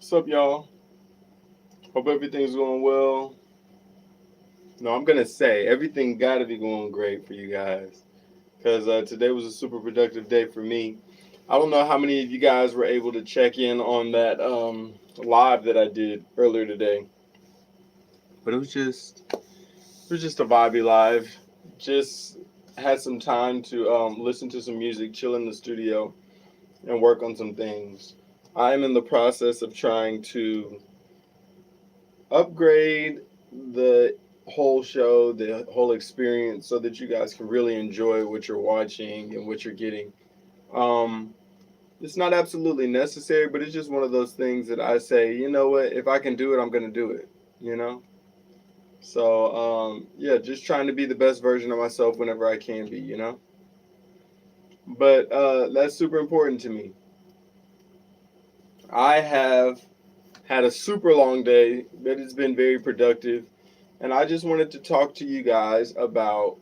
What's up, y'all? Hope everything's going well. No, I'm gonna say everything gotta be going great for you guys because today was a super productive day for me. I don't know how many of you guys were able to check in on that live that I did earlier today, but it was just a vibey live. Just had some time to listen to some music, chill in the studio, and work on some things. I am in the process of trying to upgrade the whole show, the whole experience, so that you guys can really enjoy what you're watching and what you're getting. Um, it's not absolutely necessary, but it's just one of those things that I say, you know what, if I can do it, I'm going to do it, you know? So, yeah, just trying to be the best version of myself whenever I can be, you know? But that's super important to me. I have had a super long day, but it's been very productive. And I just wanted to talk to you guys about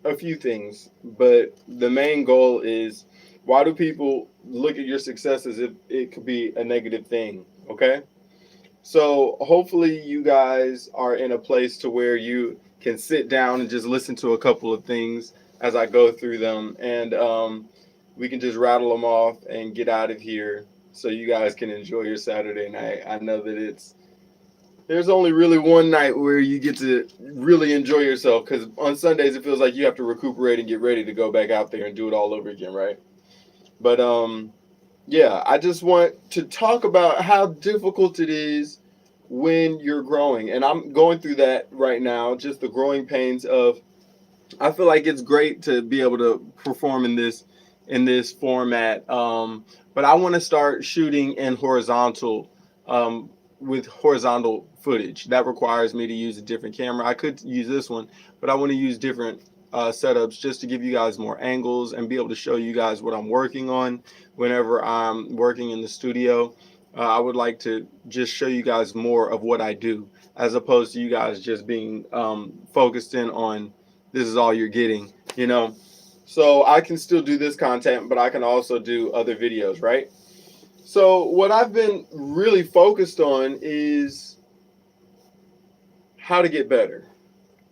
a few things. But the main goal is, why do people look at your success as if it could be a negative thing? Okay? So hopefully you guys are in a place to where you can sit down and just listen to a couple of things as I go through them, and we can just rattle them off and get out of here so you guys can enjoy your Saturday night. I know that there's only really one night where you get to really enjoy yourself, because on Sundays it feels like you have to recuperate and get ready to go back out there and do it all over again, right? But yeah, I just want to talk about how difficult it is when you're growing, and I'm going through that right now. Just the growing pains of. I feel like it's great to be able to perform in this format, but I want to start shooting in horizontal, um, with horizontal footage. That requires me to use a different camera. I could use this one, but I want to use different setups just to give you guys more angles and be able to show you guys what I'm working on whenever I'm working in the studio. I would like to just show you guys more of what I do, as opposed to you guys just being focused in on this is all you're getting. So I can still do this content, but I can also do other videos, right? So what I've been really focused on is how to get better.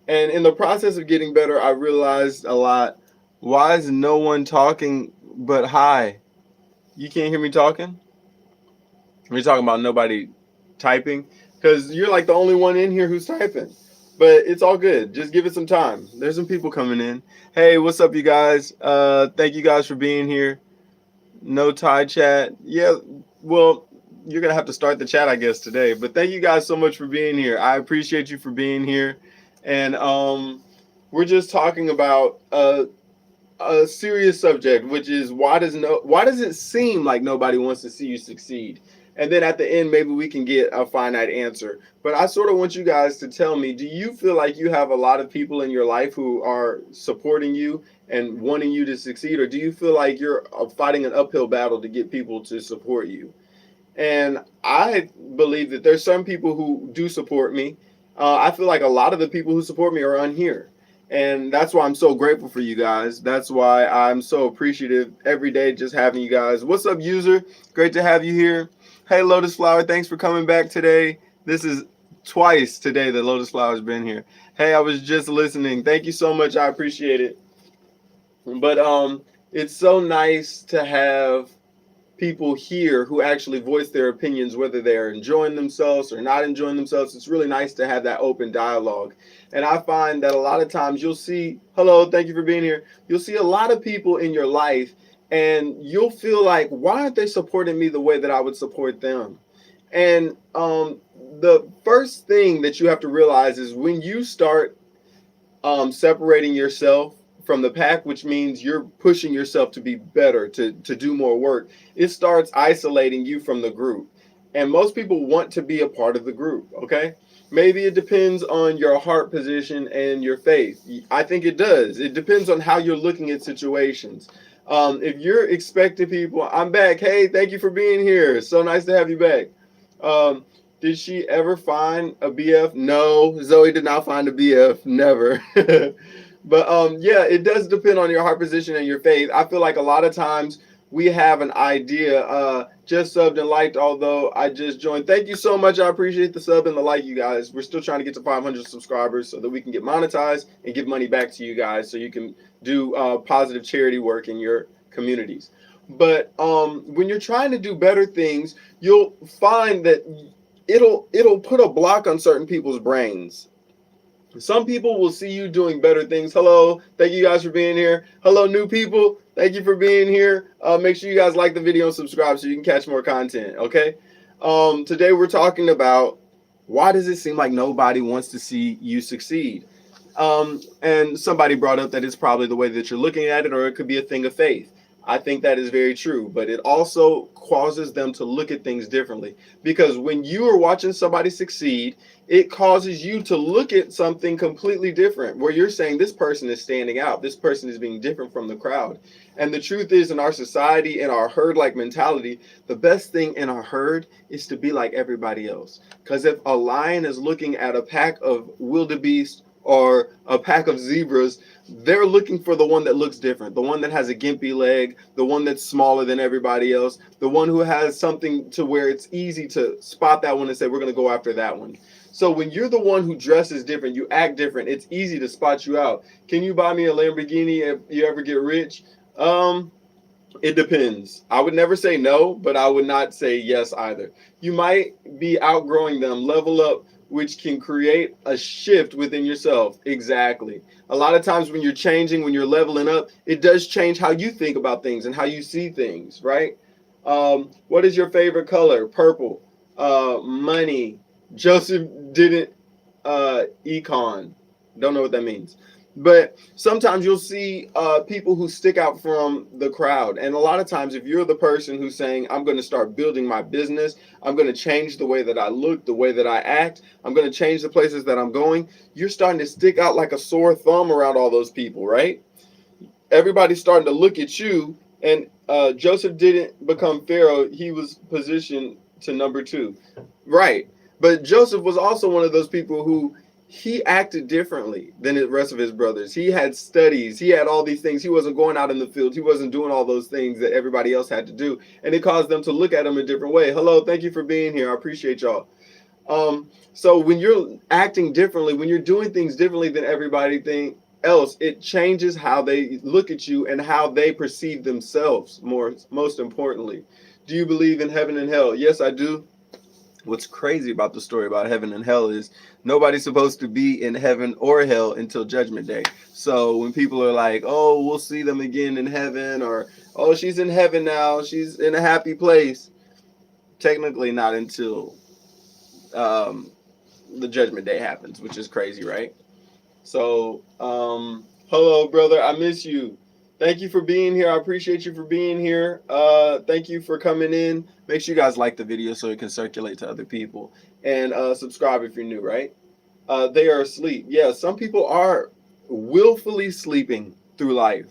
And in the process of getting better, I realized a lot. Why is no one talking but hi? You can't hear me talking? We're talking about nobody typing, because you're like the only one in here who's typing. But it's all good. Just give it some time. There's some people coming in. Hey, what's up, you guys? Thank you guys for being here. No tie chat. Yeah, well, you're gonna have to start the chat, I guess, today. But thank you guys so much for being here. I appreciate you for being here. And we're just talking about a serious subject, which is why does it seem like nobody wants to see you succeed? And then at the end, maybe we can get a finite answer. But I sort of want you guys to tell me: do you feel like you have a lot of people in your life who are supporting you and wanting you to succeed, or do you feel like you're fighting an uphill battle to get people to support you? And I believe that there's some people who do support me. I feel like a lot of the people who support me are on here. And that's why I'm so grateful for you guys. That's why I'm so appreciative every day just having you guys. What's up, user? Great to have you here. Hey, Lotus Flower, thanks for coming back today. This is twice today that Lotus Flower's been here. Hey, I was just listening. Thank you so much. I appreciate it. But it's so nice to have people here who actually voice their opinions, whether they're enjoying themselves or not enjoying themselves. It's really nice to have that open dialogue. And I find that a lot of times you'll see, hello, thank you for being here. You'll see a lot of people in your life, and you'll feel like, why aren't they supporting me the way that I would support them? And the first thing that you have to realize is when you start separating yourself from the pack, which means you're pushing yourself to be better, to do more work, it starts isolating you from the group. And most people want to be a part of the group, okay? Maybe it depends on your heart position and your faith. I think it does. It depends on how you're looking at situations. If you're expecting people, I'm back. Hey, thank you for being here. So nice to have you back. Um, did she ever find a BF? No, Zoe did not find a BF. Never. But yeah, it does depend on your heart position and your faith. I feel like a lot of times we have an idea. Just subbed and liked, although I just joined. Thank you so much. I appreciate the sub and the like, you guys. We're still trying to get to 500 subscribers so that we can get monetized and give money back to you guys so you can do positive charity work in your communities. But when you're trying to do better things, you'll find that it'll put a block on certain people's brains. Some people will see you doing better things. Hello, thank you guys for being here. Hello, new people. Thank you for being here. Make sure you guys like the video and subscribe so you can catch more content. Okay. Today we're talking about why does it seem like nobody wants to see you succeed? And somebody brought up that it's probably the way that you're looking at it, or it could be a thing of faith. I think that is very true, but it also causes them to look at things differently, because when you are watching somebody succeed, it causes you to look at something completely different, where you're saying this person is standing out, this person is being different from the crowd. And the truth is, in our society, in our herd-like mentality, the best thing in our herd is to be like everybody else. Because if a lion is looking at a pack of wildebeest or a pack of zebras, they're looking for the one that looks different, the one that has a gimpy leg, the one that's smaller than everybody else, the one who has something to where it's easy to spot that one and say, we're going to go after that one. So when you're the one who dresses different, you act different, it's easy to spot you out. Can you buy me a Lamborghini if you ever get rich? It depends. I would never say no, but I would not say yes either. You might be outgrowing them. Level up, which can create a shift within yourself. Exactly. A lot of times when you're changing, when you're leveling up, it does change how you think about things and how you see things, right? What is your favorite color? Purple. Money. Joseph didn't econ. Don't know what that means. But sometimes you'll see people who stick out from the crowd. And a lot of times, if you're the person who's saying, I'm going to start building my business, I'm going to change the way that I look, the way that I act, I'm going to change the places that I'm going, you're starting to stick out like a sore thumb around all those people, right? Everybody's starting to look at you. And Joseph didn't become Pharaoh. He was positioned to number 2. Right. But Joseph was also one of those people who he acted differently than the rest of his brothers. He had studies. He had all these things. He wasn't going out in the field. He wasn't doing all those things that everybody else had to do. And it caused them to look at him a different way. Hello, thank you for being here. I appreciate y'all. So when you're acting differently, when you're doing things differently than everybody else, it changes how they look at you and how they perceive themselves, most importantly. Do you believe in heaven and hell? Yes, I do. What's crazy about the story about heaven and hell is nobody's supposed to be in heaven or hell until Judgment Day. So when people are like, oh, we'll see them again in heaven, or, oh, she's in heaven now, she's in a happy place, technically not until the Judgment Day happens, which is crazy, right? So, hello, brother, I miss you. Thank you for being here. I appreciate you for being here. Thank you for coming in. Make sure you guys like the video so it can circulate to other people. And subscribe if you're new, right? They are asleep. Yeah, some people are willfully sleeping through life.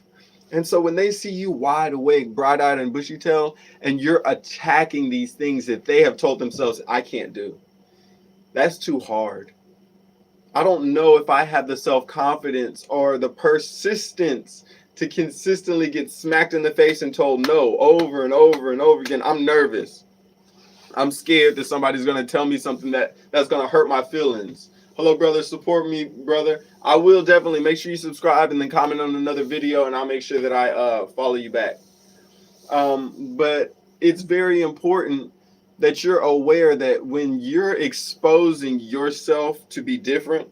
And so when they see you wide awake, bright-eyed, and bushy-tailed, and you're attacking these things that they have told themselves, I can't do, that's too hard. I don't know if I have the self-confidence or the persistence to consistently get smacked in the face and told no over and over and over again. I'm nervous. I'm scared that somebody's going to tell me something that's going to hurt my feelings. Hello, brother. Support me, brother. I will definitely. Make sure you subscribe and then comment on another video, and I'll make sure that I follow you back. But it's very important that you're aware that when you're exposing yourself to be different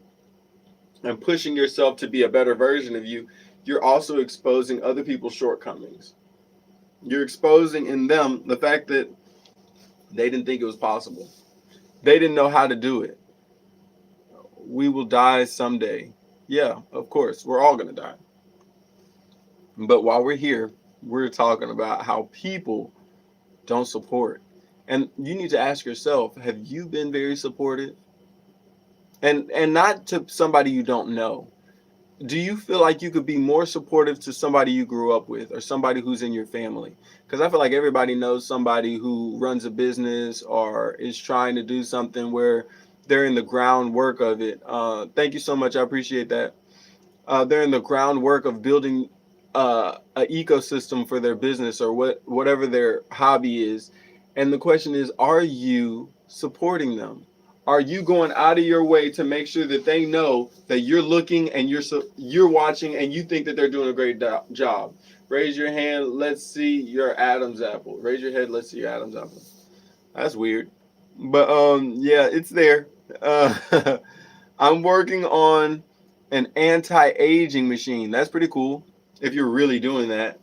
and pushing yourself to be a better version of you, you're also exposing other people's shortcomings. You're exposing in them the fact that they didn't think it was possible. They didn't know how to do it. We will die someday. Yeah, of course, we're all going to die. But while we're here, we're talking about how people don't support. And you need to ask yourself, have you been very supportive? And not to somebody you don't know. Do you feel like you could be more supportive to somebody you grew up with or somebody who's in your family? Because I feel like everybody knows somebody who runs a business or is trying to do something where they're in the groundwork of it. Thank you so much. I appreciate that. They're in the groundwork of building an ecosystem for their business or whatever their hobby is. And the question is, are you supporting them? Are you going out of your way to make sure that they know that you're looking and you're watching and you think that they're doing a great job? Raise your hand. Let's see your Adam's apple. Raise your head. Let's see your Adam's apple. That's weird, but yeah, it's there. I'm working on an anti-aging machine. That's pretty cool. If you're really doing that,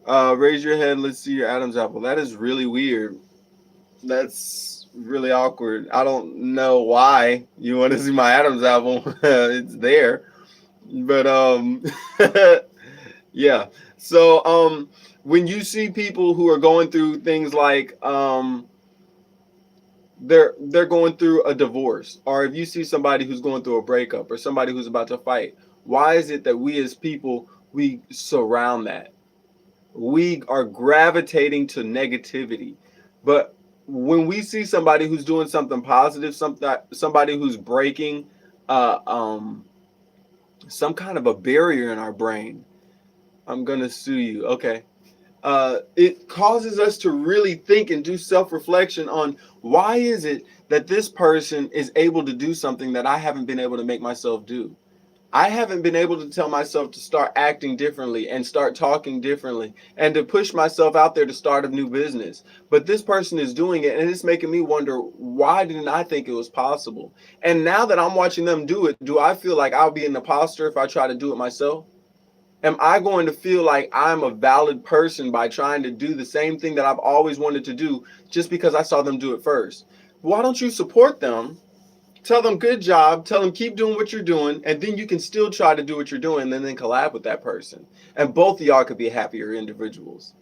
raise your head. Let's see your Adam's apple. That is really weird. That's really awkward. I don't know why you want to see my Adam's apple. It's there, but yeah. So when you see people who are going through things like they're going through a divorce, or if you see somebody who's going through a breakup or somebody who's about to fight, why is it that we as people, we surround that? We are gravitating to negativity. But when we see somebody who's doing something positive, somebody who's breaking uh, um, some kind of a barrier in our brain, I'm gonna sue you. Okay. It causes us to really think and do self-reflection on why is it that this person is able to do something that I haven't been able to make myself do. I haven't been able to tell myself to start acting differently and start talking differently and to push myself out there to start a new business. But this person is doing it and it's making me wonder, why didn't I think it was possible? And now that I'm watching them do it, do I feel like I'll be an imposter if I try to do it myself? Am I going to feel like I'm a valid person by trying to do the same thing that I've always wanted to do just because I saw them do it first? Why don't you support them? Tell them good job, tell them keep doing what you're doing, and then you can still try to do what you're doing and then collab with that person. And both of y'all could be happier individuals.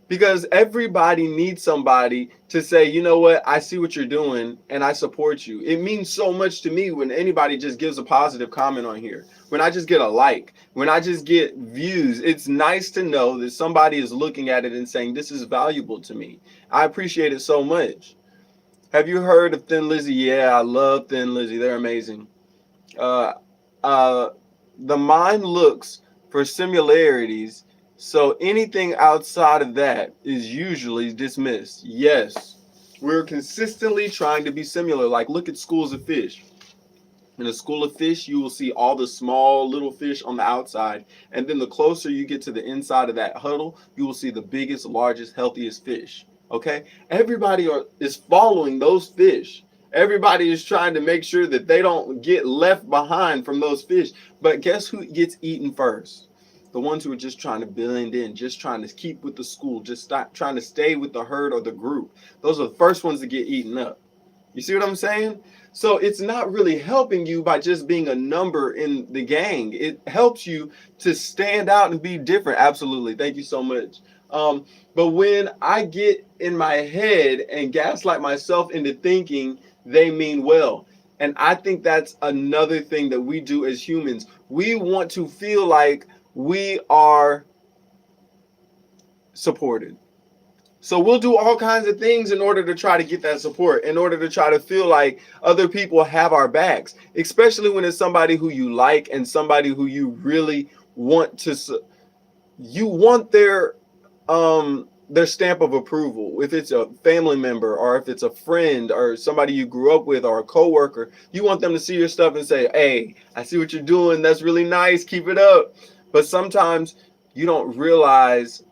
Because everybody needs somebody to say, you know what, I see what you're doing and I support you. It means so much to me when anybody just gives a positive comment on here. When I just get a like, when I just get views, it's nice to know that somebody is looking at it and saying, this is valuable to me. I appreciate it so much. Have you heard of Thin Lizzy? Yeah, I love Thin Lizzy. They're amazing. Uh, uh, the mind looks for similarities, so anything outside of that is usually dismissed. Yes, we're consistently trying to be similar. Like, look at schools of fish. In a school of fish, you will see all the small little fish on the outside, and then the closer you get to the inside of that huddle, you will see the biggest, largest, healthiest fish. Okay, everybody is following those fish. Everybody is trying to make sure that they don't get left behind from those fish. But guess who gets eaten first? The ones who are just trying to blend in, just trying to keep with the school, just stop trying to stay with the herd or the group. Those are the first ones to get eaten up. You see what I'm saying? So it's not really helping you by just being a number in the gang. It helps you to stand out and be different. Absolutely. Thank you so much. But when I get in my head and gaslight myself into thinking they mean well, and I think that's another thing that we do as humans. We want to feel like we are supported. So we'll do all kinds of things in order to try to get that support, in order to try to feel like other people have our backs, especially when it's somebody who you like and somebody who you really want to, you want their stamp of approval. If it's a family member or if it's a friend or somebody you grew up with or a coworker, you want them to see your stuff and say, hey, I see what you're doing. That's really nice. Keep it up. But sometimes you don't realize,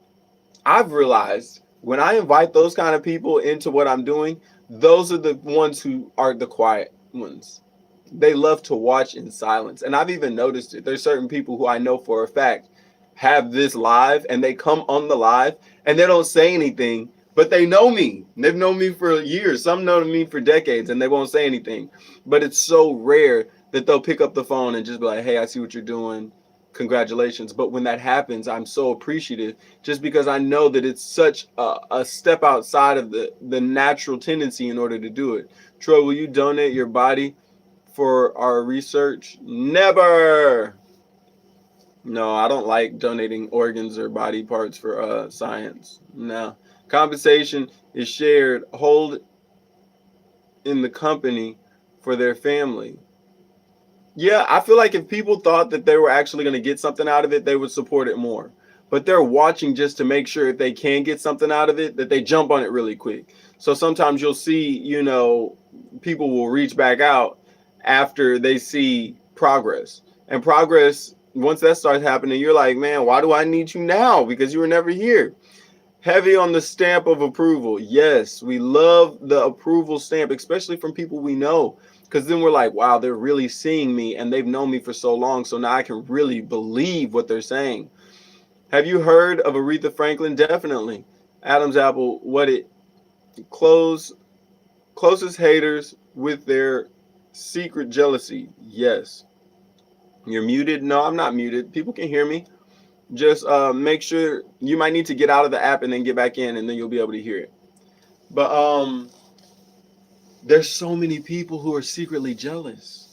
I've realized when I invite those kind of people into what I'm doing, those are the ones who are the quiet ones. They love to watch in silence. And I've even noticed it. There's certain people who I know for a fact have this live and they come on the live and they don't say anything, but they know me. They've known me for years. Some know me for decades and they won't say anything. But it's so rare that they'll pick up the phone and just be like, hey, I see what you're doing. Congratulations. But when that happens, I'm so appreciative just because I know that it's such a step outside of the natural tendency in order to do it. Troy, will you donate your body for our research? Never. No, I don't like donating organs or body parts for science. No. Compensation is shared, hold in the company for their family. Yeah, I feel like if people thought that they were actually going to get something out of it, they would support it more. But they're watching just to make sure if they can get something out of it, that they jump on it really quick. So sometimes you'll see, people will reach back out after they see progress. And progress, once that starts happening, you're like, man, why do I need you now? Because you were never here. Heavy on the stamp of approval. Yes, we love the approval stamp, especially from people we know. Because then we're like, wow, they're really seeing me and they've known me for so long. So now I can really believe what they're saying. Have you heard of Aretha Franklin? Definitely. Adam's apple, what it closes haters with their secret jealousy. Yes. You're muted? No, I'm not muted. People can hear me. Just make sure you might need to get out of the app and then get back in, and then you'll be able to hear it. But there's so many people who are secretly jealous.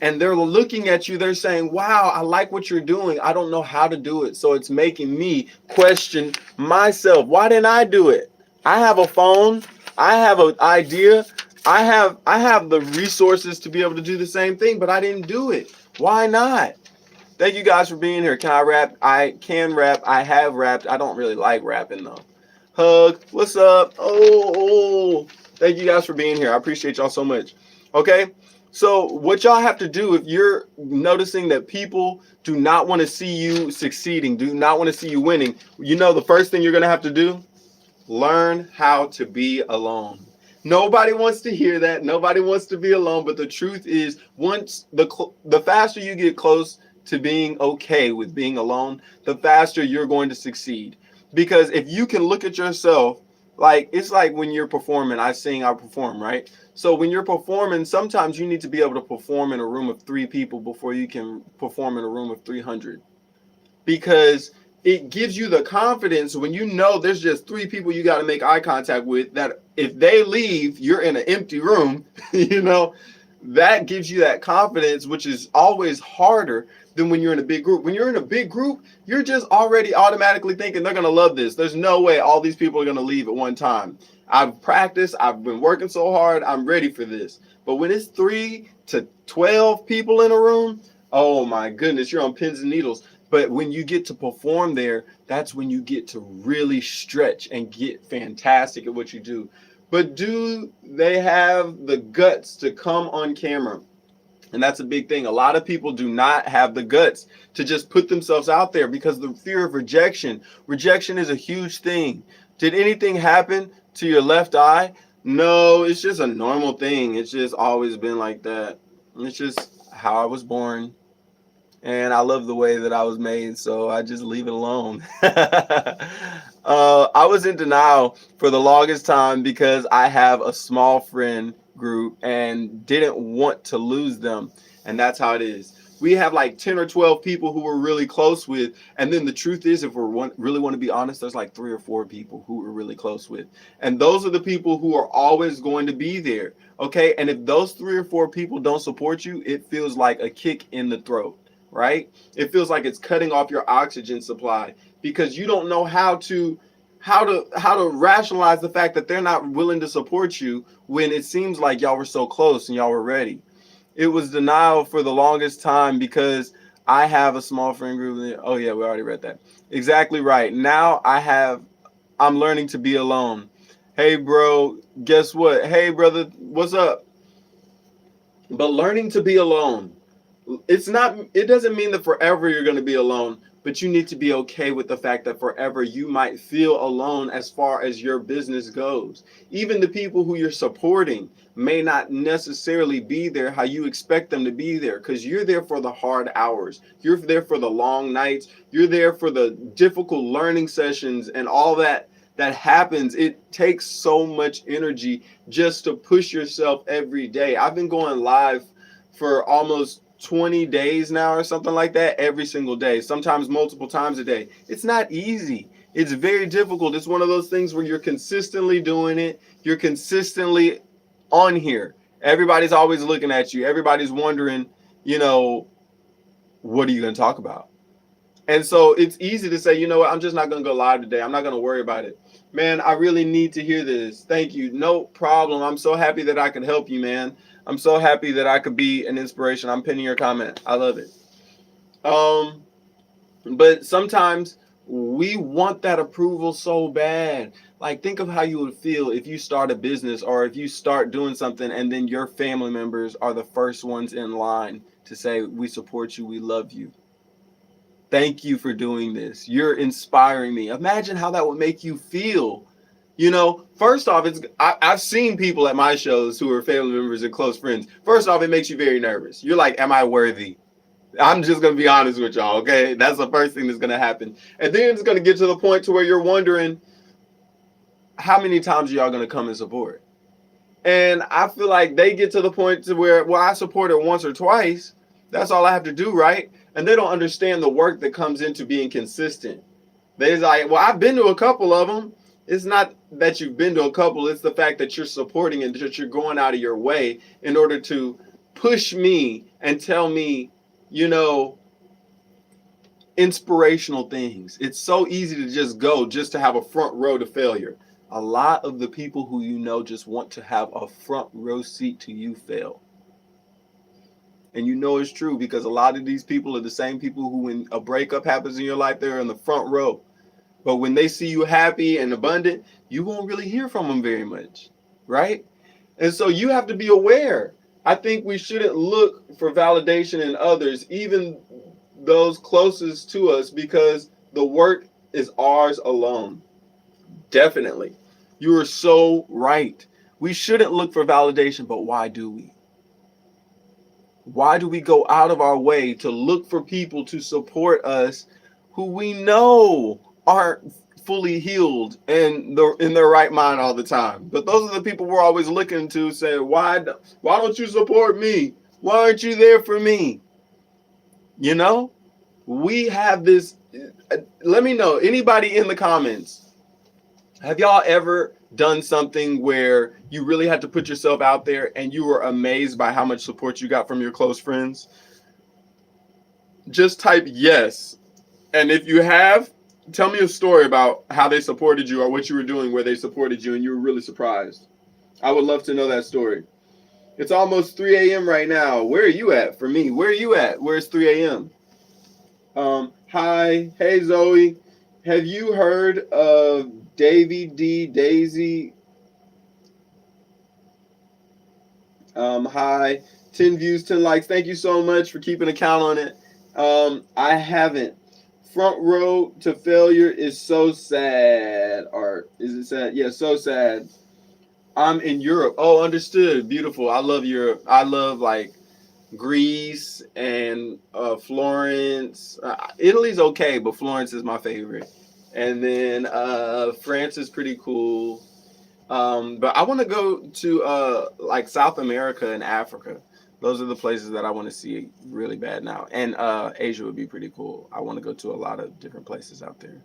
And they're looking at you, they're saying, wow, I like what you're doing. I don't know how to do it. So it's making me question myself. Why didn't I do it? I have a phone. I have an idea. I have the resources to be able to do the same thing, but I didn't do it. Why not? Thank you guys for being here. Can I rap? I can rap. I have rapped. I don't really like rapping though. Hug. What's up? Oh. Thank you guys for being here. I appreciate y'all so much. Okay. So what y'all have to do if you're noticing that people do not want to see you succeeding, do not want to see you winning, the first thing you're going to have to do, learn how to be alone. Nobody wants to hear that. Nobody wants to be alone. But the truth is, once the faster you get close to being okay with being alone, the faster you're going to succeed. Because if you can look at yourself, like it's like when you're performing, I sing, I perform, right? So when you're performing, sometimes you need to be able to perform in a room of 3 people before you can perform in a room of 300. Because it gives you the confidence when you know there's just 3 people you got to make eye contact with, that if they leave, you're in an empty room, that gives you that confidence, which is always harder than when you're in a big group. When you're in a big group, you're just already automatically thinking they're going to love this. There's no way all these people are going to leave at one time. I've practiced. I've been working so hard. I'm ready for this. But when it's 3 to 12 people in a room, oh my goodness, you're on pins and needles. But when you get to perform there, that's when you get to really stretch and get fantastic at what you do. But do they have the guts to come on camera? And that's a big thing. A lot of people do not have the guts to just put themselves out there because the fear of rejection. Rejection is a huge thing. Did anything happen to your left eye? No, it's just a normal thing. It's just always been like that. It's just how I was born. And I love the way that I was made, so I just leave it alone. I was in denial for the longest time because I have a small friend group and didn't want to lose them. And that's how it is. We have like 10 or 12 people who we're really close with. And then the truth is, if we really want to be honest, there's like 3 or 4 people who we're really close with. And those are the people who are always going to be there. Okay. And if those 3 or 4 people don't support you, it feels like a kick in the throat. Right? It feels like it's cutting off your oxygen supply because you don't know how to rationalize the fact that they're not willing to support you when it seems like y'all were so close and y'all were ready. It was denial for the longest time because I have a small friend group. Oh yeah, we already read that. Exactly right. Now I'm learning to be alone. Hey bro, guess what? Hey brother, what's up? But learning to be alone. It doesn't mean that forever you're going to be alone, but you need to be okay with the fact that forever you might feel alone as far as your business goes. Even the people who you're supporting may not necessarily be there how you expect them to be there because you're there for the hard hours. You're there for the long nights. You're there for the difficult learning sessions and all that happens. It takes so much energy just to push yourself every day. I've been going live for almost 20 days now or something like that, every single day, sometimes multiple times a day. It's not easy. It's very difficult. It's one of those things where you're consistently doing it. You're consistently on here. Everybody's always looking at you. Everybody's wondering, what are you going to talk about? And so it's easy to say, you know what, I'm just not going to go live today. I'm not going to worry about it. Man, I really need to hear this. Thank you. No problem. I'm so happy that I can help you, man. I'm so happy that I could be an inspiration. I'm pinning your comment. I love it. But sometimes we want that approval so bad. Like, think of how you would feel if you start a business or if you start doing something and then your family members are the first ones in line to say, we support you, we love you. Thank you for doing this. You're inspiring me. Imagine how that would make you feel. You know, first off, I've seen people at my shows who are family members and close friends. First off, it makes you very nervous. You're like, am I worthy? I'm just going to be honest with y'all, okay? That's the first thing that's going to happen. And then it's going to get to the point to where you're wondering, how many times are y'all going to come and support? And I feel like they get to the point to where, well, I supported once or twice. That's all I have to do, right? And they don't understand the work that comes into being consistent. They're like, well, I've been to a couple of them. It's not that you've been to a couple. It's the fact that you're supporting and that you're going out of your way in order to push me and tell me, you know, inspirational things. It's so easy to just go just to have a front row to failure. A lot of the people who you know just want to have a front row seat to you fail. And you know it's true because a lot of these people are the same people who, when a breakup happens in your life, they're in the front row. But when they see you happy and abundant, you won't really hear from them very much, right? And so you have to be aware. I think we shouldn't look for validation in others, even those closest to us, because the work is ours alone. Definitely. You are so right. We shouldn't look for validation, but why do we? Why do we go out of our way to look for people to support us who we know aren't fully healed and they're in their right mind all the time? But those are the people we're always looking to say, why don't you support me? Why aren't you there for me? You know, we have this. Let me know, anybody in the comments, have y'all ever done something where you really had to put yourself out there and you were amazed by how much support you got from your close friends? Just type yes. And if you have, tell me a story about how they supported you or what you were doing where they supported you and you were really surprised. I would love to know that story. It's almost 3 a.m. right now. Where are you at? For me, where are you at? Where's 3 a.m.? Hi. Hey, Zoe. Have you heard of Davy D Daisy? Hi. 10 views, 10 likes. Thank you so much for keeping a count on it. I haven't. Front row to failure is so sad. Or is it sad? Yeah, so sad. I'm in Europe. Oh, understood. Beautiful. I love Europe. I love like Greece and Florence. Italy's okay, but Florence is my favorite. And then France is pretty cool. But I want to go to like South America and Africa. Those are the places that I want to see really bad now. And Asia would be pretty cool. I want to go to a lot of different places out there.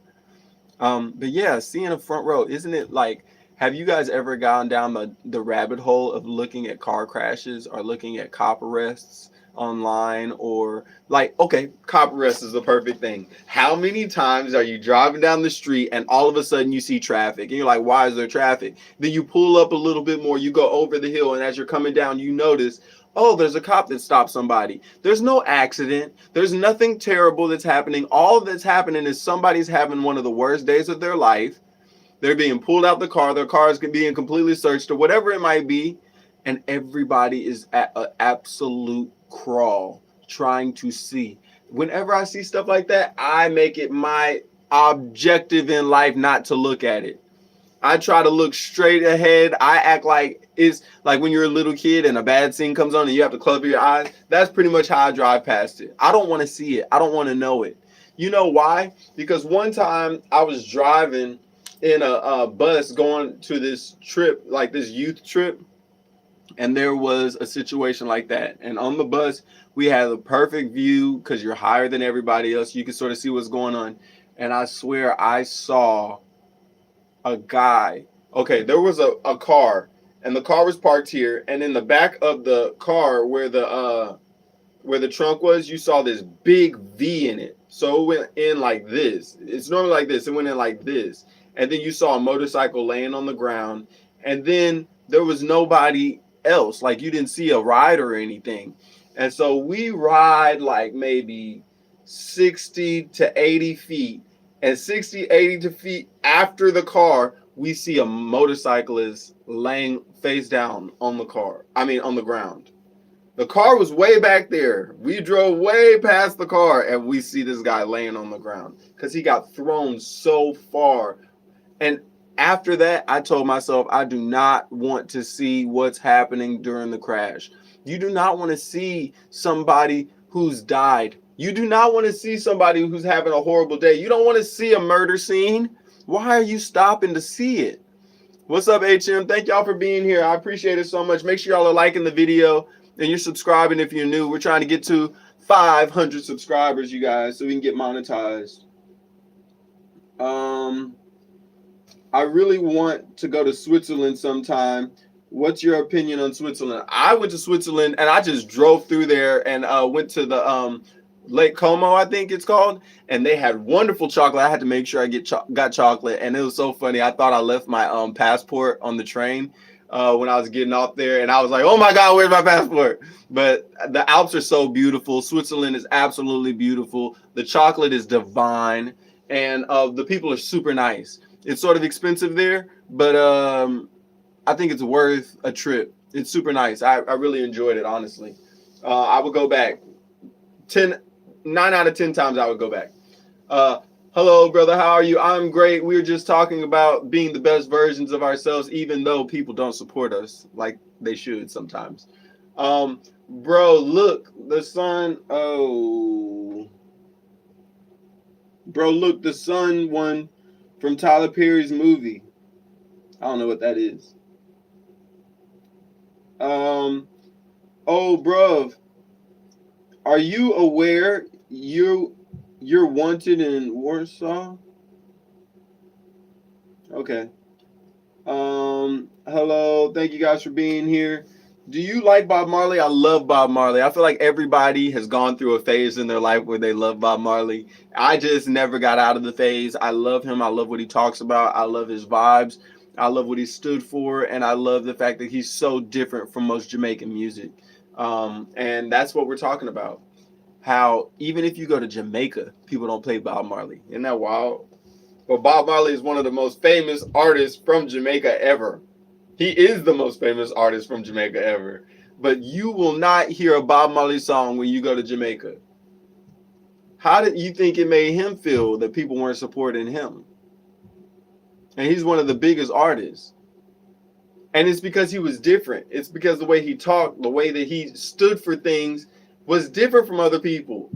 But yeah, seeing a front row, isn't it like, have you guys ever gone down the rabbit hole of looking at car crashes or looking at cop arrests online? Or like, okay, cop arrest is the perfect thing. How many times are you driving down the street and all of a sudden you see traffic and you're like, why is there traffic? Then you pull up a little bit more, you go over the hill, and as you're coming down, you notice, oh, there's a cop that stopped somebody. There's no accident. There's nothing terrible that's happening. All that's happening is somebody's having one of the worst days of their life. They're being pulled out the car. Their car is being completely searched or whatever it might be. And everybody is at an absolute crawl trying to see. Whenever I see stuff like that, I make it my objective in life not to look at it. I try to look straight ahead. I act like it's like when you're a little kid and a bad scene comes on and you have to cover your eyes. That's pretty much how I drive past it. I don't want to see it. I don't want to know it. You know why? Because one time I was driving in a bus going to this trip, like this youth trip, and there was a situation like that. And on the bus, we had a perfect view because you're higher than everybody else. You can sort of see what's going on. And I swear I saw a guy. Okay, there was a car, and the car was parked here, and in the back of the car where the trunk was, you saw this big V in it. So it went in like this. It's normally like this. It went in like this. And then you saw a motorcycle laying on the ground. And then there was nobody else. Like you didn't see a ride or anything. And so we ride like maybe 60 to 80 feet. And 60, 80 to feet after the car, we see a motorcyclist laying face down on the car. I mean, on the ground. The car was way back there. We drove way past the car and we see this guy laying on the ground because he got thrown so far. And after that, I told myself, I do not want to see what's happening during the crash. You do not want to see somebody who's died. You do not want to see somebody who's having a horrible day. You don't want to see a murder scene. Why are you stopping to see it? What's up, HM? Thank y'all for being here. I appreciate it so much. Make sure y'all are liking the video and you're subscribing if you're new. We're trying to get to 500 subscribers, you guys, so we can get monetized. I really want to go to Switzerland sometime. What's your opinion on Switzerland? I went to Switzerland and I just drove through there and went to the Lake Como, I think it's called, and they had wonderful chocolate. I had to make sure I got chocolate, and it was so funny. I thought I left my passport on the train when I was getting off there, and I was like, "Oh my God, where's my passport?" But the Alps are so beautiful. Switzerland is absolutely beautiful. The chocolate is divine, and the people are super nice. It's sort of expensive there, but I think it's worth a trip. It's super nice. I really enjoyed it, honestly. I would go back. 9 out of 10 times I would go back. Hello, brother. How are you? I'm great. We were just talking about being the best versions of ourselves, even though people don't support us like they should sometimes. Bro, look, the sun. Oh, bro, look, the sun one from Tyler Perry's movie. I don't know what that is. Oh, bruv, are you aware you're wanted in Warsaw? Okay. Hello, thank you guys for being here. Do you like Bob Marley? I love Bob Marley. I feel like everybody has gone through a phase in their life where they love Bob Marley. I just never got out of the phase. I love him. I love what he talks about. I love his vibes. I love what he stood for. And I love the fact that he's so different from most Jamaican music. And that's what we're talking about. How even if you go to Jamaica, people don't play Bob Marley. Isn't that wild? But Bob Marley is one of the most famous artists from Jamaica ever. He is the most famous artist from Jamaica ever. But you will not hear a Bob Marley song when you go to Jamaica. How did you think it made him feel that people weren't supporting him? And he's one of the biggest artists. And it's because he was different. It's because the way he talked, the way that he stood for things was different from other people.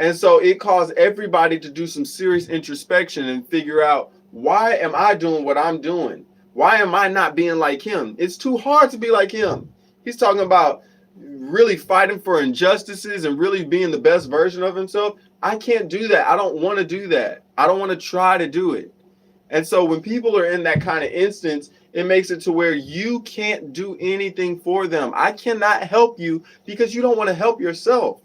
And so it caused everybody to do some serious introspection and figure out, why am I doing what I'm doing? Why am I not being like him? It's too hard to be like him. He's talking about really fighting for injustices and really being the best version of himself. I can't do that. I don't want to do that. I don't want to try to do it. And so when people are in that kind of instance, it makes it to where you can't do anything for them. I cannot help you because you don't want to help yourself.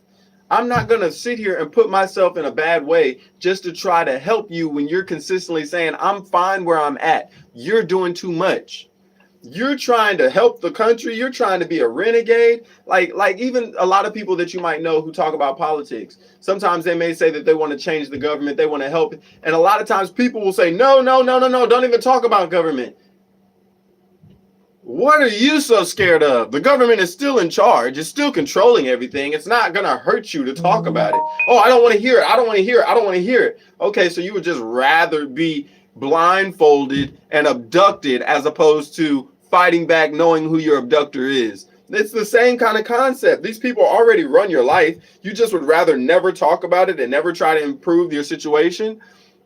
I'm not going to sit here and put myself in a bad way just to try to help you when you're consistently saying, I'm fine where I'm at. You're doing too much. You're trying to help the country. You're trying to be a renegade. Like even a lot of people that you might know who talk about politics. Sometimes they may say that they want to change the government. They want to help. And a lot of times people will say, no, don't even talk about government. What are you so scared of? The government is still in charge. It's still controlling everything. It's not going to hurt you to talk about it. Oh, I don't want to hear it. I don't want to hear it. I don't want to hear it. Okay, so you would just rather be blindfolded and abducted as opposed to fighting back knowing who your abductor is. It's the same kind of concept. These people already run your life. You just would rather never talk about it and never try to improve your situation.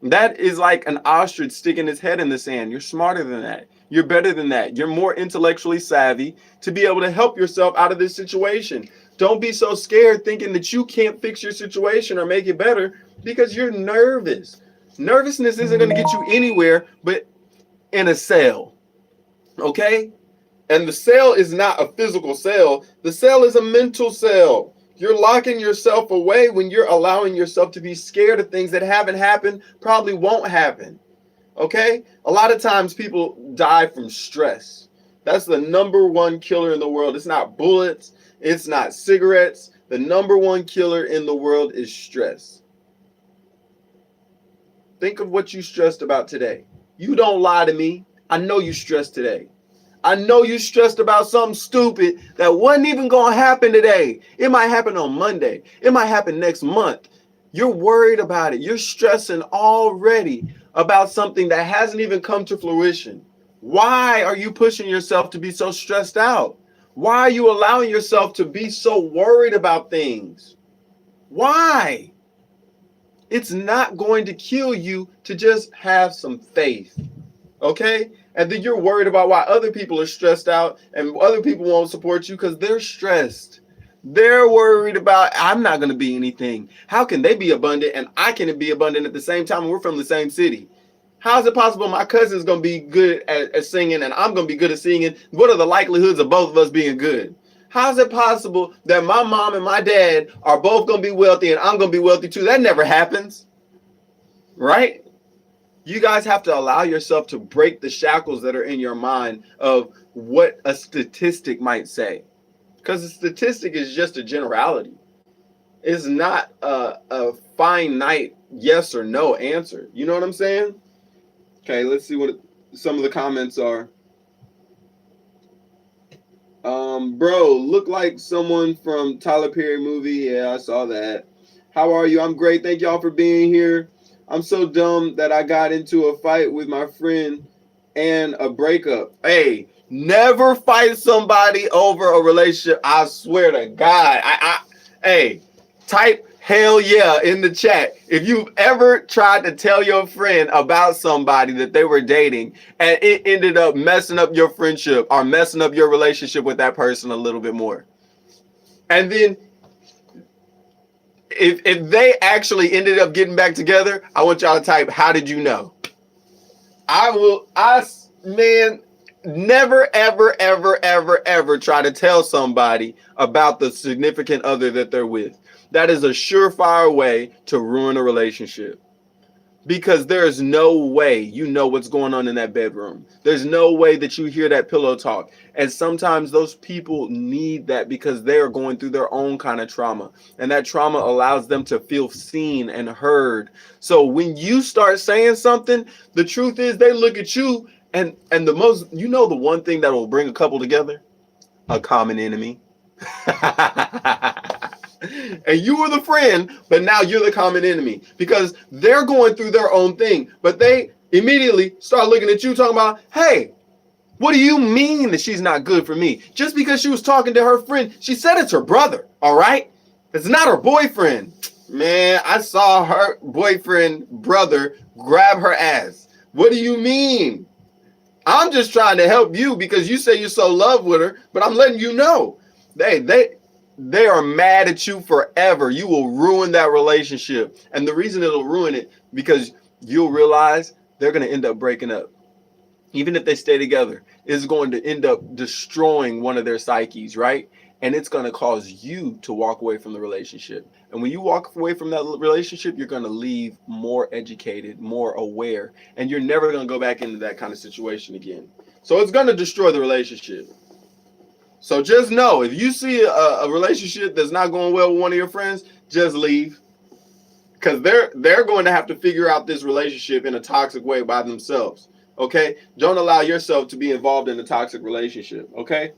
That is like an ostrich sticking its head in the sand. You're smarter than that. You're better than that. You're more intellectually savvy to be able to help yourself out of this situation. Don't be so scared thinking that you can't fix your situation or make it better because you're nervous. Nervousness isn't going to get you anywhere but in a cell. Okay? And the cell is not a physical cell. The cell is a mental cell. You're locking yourself away when you're allowing yourself to be scared of things that haven't happened, probably won't happen. Okay? A lot of times people die from stress. That's the number one killer in the world. It's not bullets. It's not cigarettes. The number one killer in the world is stress. Think of what you stressed about today. You don't lie to me. I know you stressed today. I know you stressed about something stupid that wasn't even going to happen today. It might happen on Monday. It might happen next month. You're worried about it. You're stressing already about something that hasn't even come to fruition. Why are you pushing yourself to be so stressed out? Why are you allowing yourself to be so worried about things? Why? It's not going to kill you to just have some faith. Okay? And then you're worried about why other people are stressed out and other people won't support you because they're stressed. They're worried about, I'm not going to be anything. How can they be abundant and I can be abundant at the same time? We're from the same city. How is it possible my cousin's going to be good at singing and I'm going to be good at singing? What are the likelihoods of both of us being good? How is it possible that my mom and my dad are both going to be wealthy and I'm going to be wealthy too? That never happens, right? You guys have to allow yourself to break the shackles that are in your mind of what a statistic might say. Because a statistic is just a generality. It's not a finite yes or no answer. You know what I'm saying? Okay, let's see what some of the comments are. Bro, look like someone from Tyler Perry movie. Yeah, I saw that. How are you? I'm great. Thank y'all for being here. I'm so dumb that I got into a fight with my friend and a breakup. Hey, never fight somebody over a relationship. I swear to God. Hey, type hell yeah in the chat if you've ever tried to tell your friend about somebody that they were dating and it ended up messing up your friendship or messing up your relationship with that person a little bit more. And then if they actually ended up getting back together, I want y'all to type, how did you know? Man, never, ever, ever, ever, ever try to tell somebody about the significant other that they're with. That is a surefire way to ruin a relationship. Because there's no way you know what's going on in that bedroom. There's no way that you hear that pillow talk. And sometimes those people need that because they are going through their own kind of trauma. And that trauma allows them to feel seen and heard. So when you start saying something, the truth is they look at you and the most, the one thing that will bring a couple together? A common enemy. And you were the friend, but now you're the common enemy because they're going through their own thing. But they immediately start looking at you talking about, hey, what do you mean that she's not good for me? Just because she was talking to her friend, she said it's her brother, all right? It's not her boyfriend. Man, I saw her boyfriend brother grab her ass. What do you mean? I'm just trying to help you because you say you're so in love with her, but I'm letting you know. They are mad at you forever. You will ruin that relationship. And the reason it'll ruin it, because you'll realize they're going to end up breaking up. Even if they stay together, it's going to end up destroying one of their psyches, right? And it's going to cause you to walk away from the relationship. And when you walk away from that relationship, you're going to leave more educated, more aware, and you're never going to go back into that kind of situation again. So it's going to destroy the relationship. So just know, if you see a relationship that's not going well with one of your friends, just leave. Because they're going to have to figure out this relationship in a toxic way by themselves. Okay? Don't allow yourself to be involved in a toxic relationship. Okay?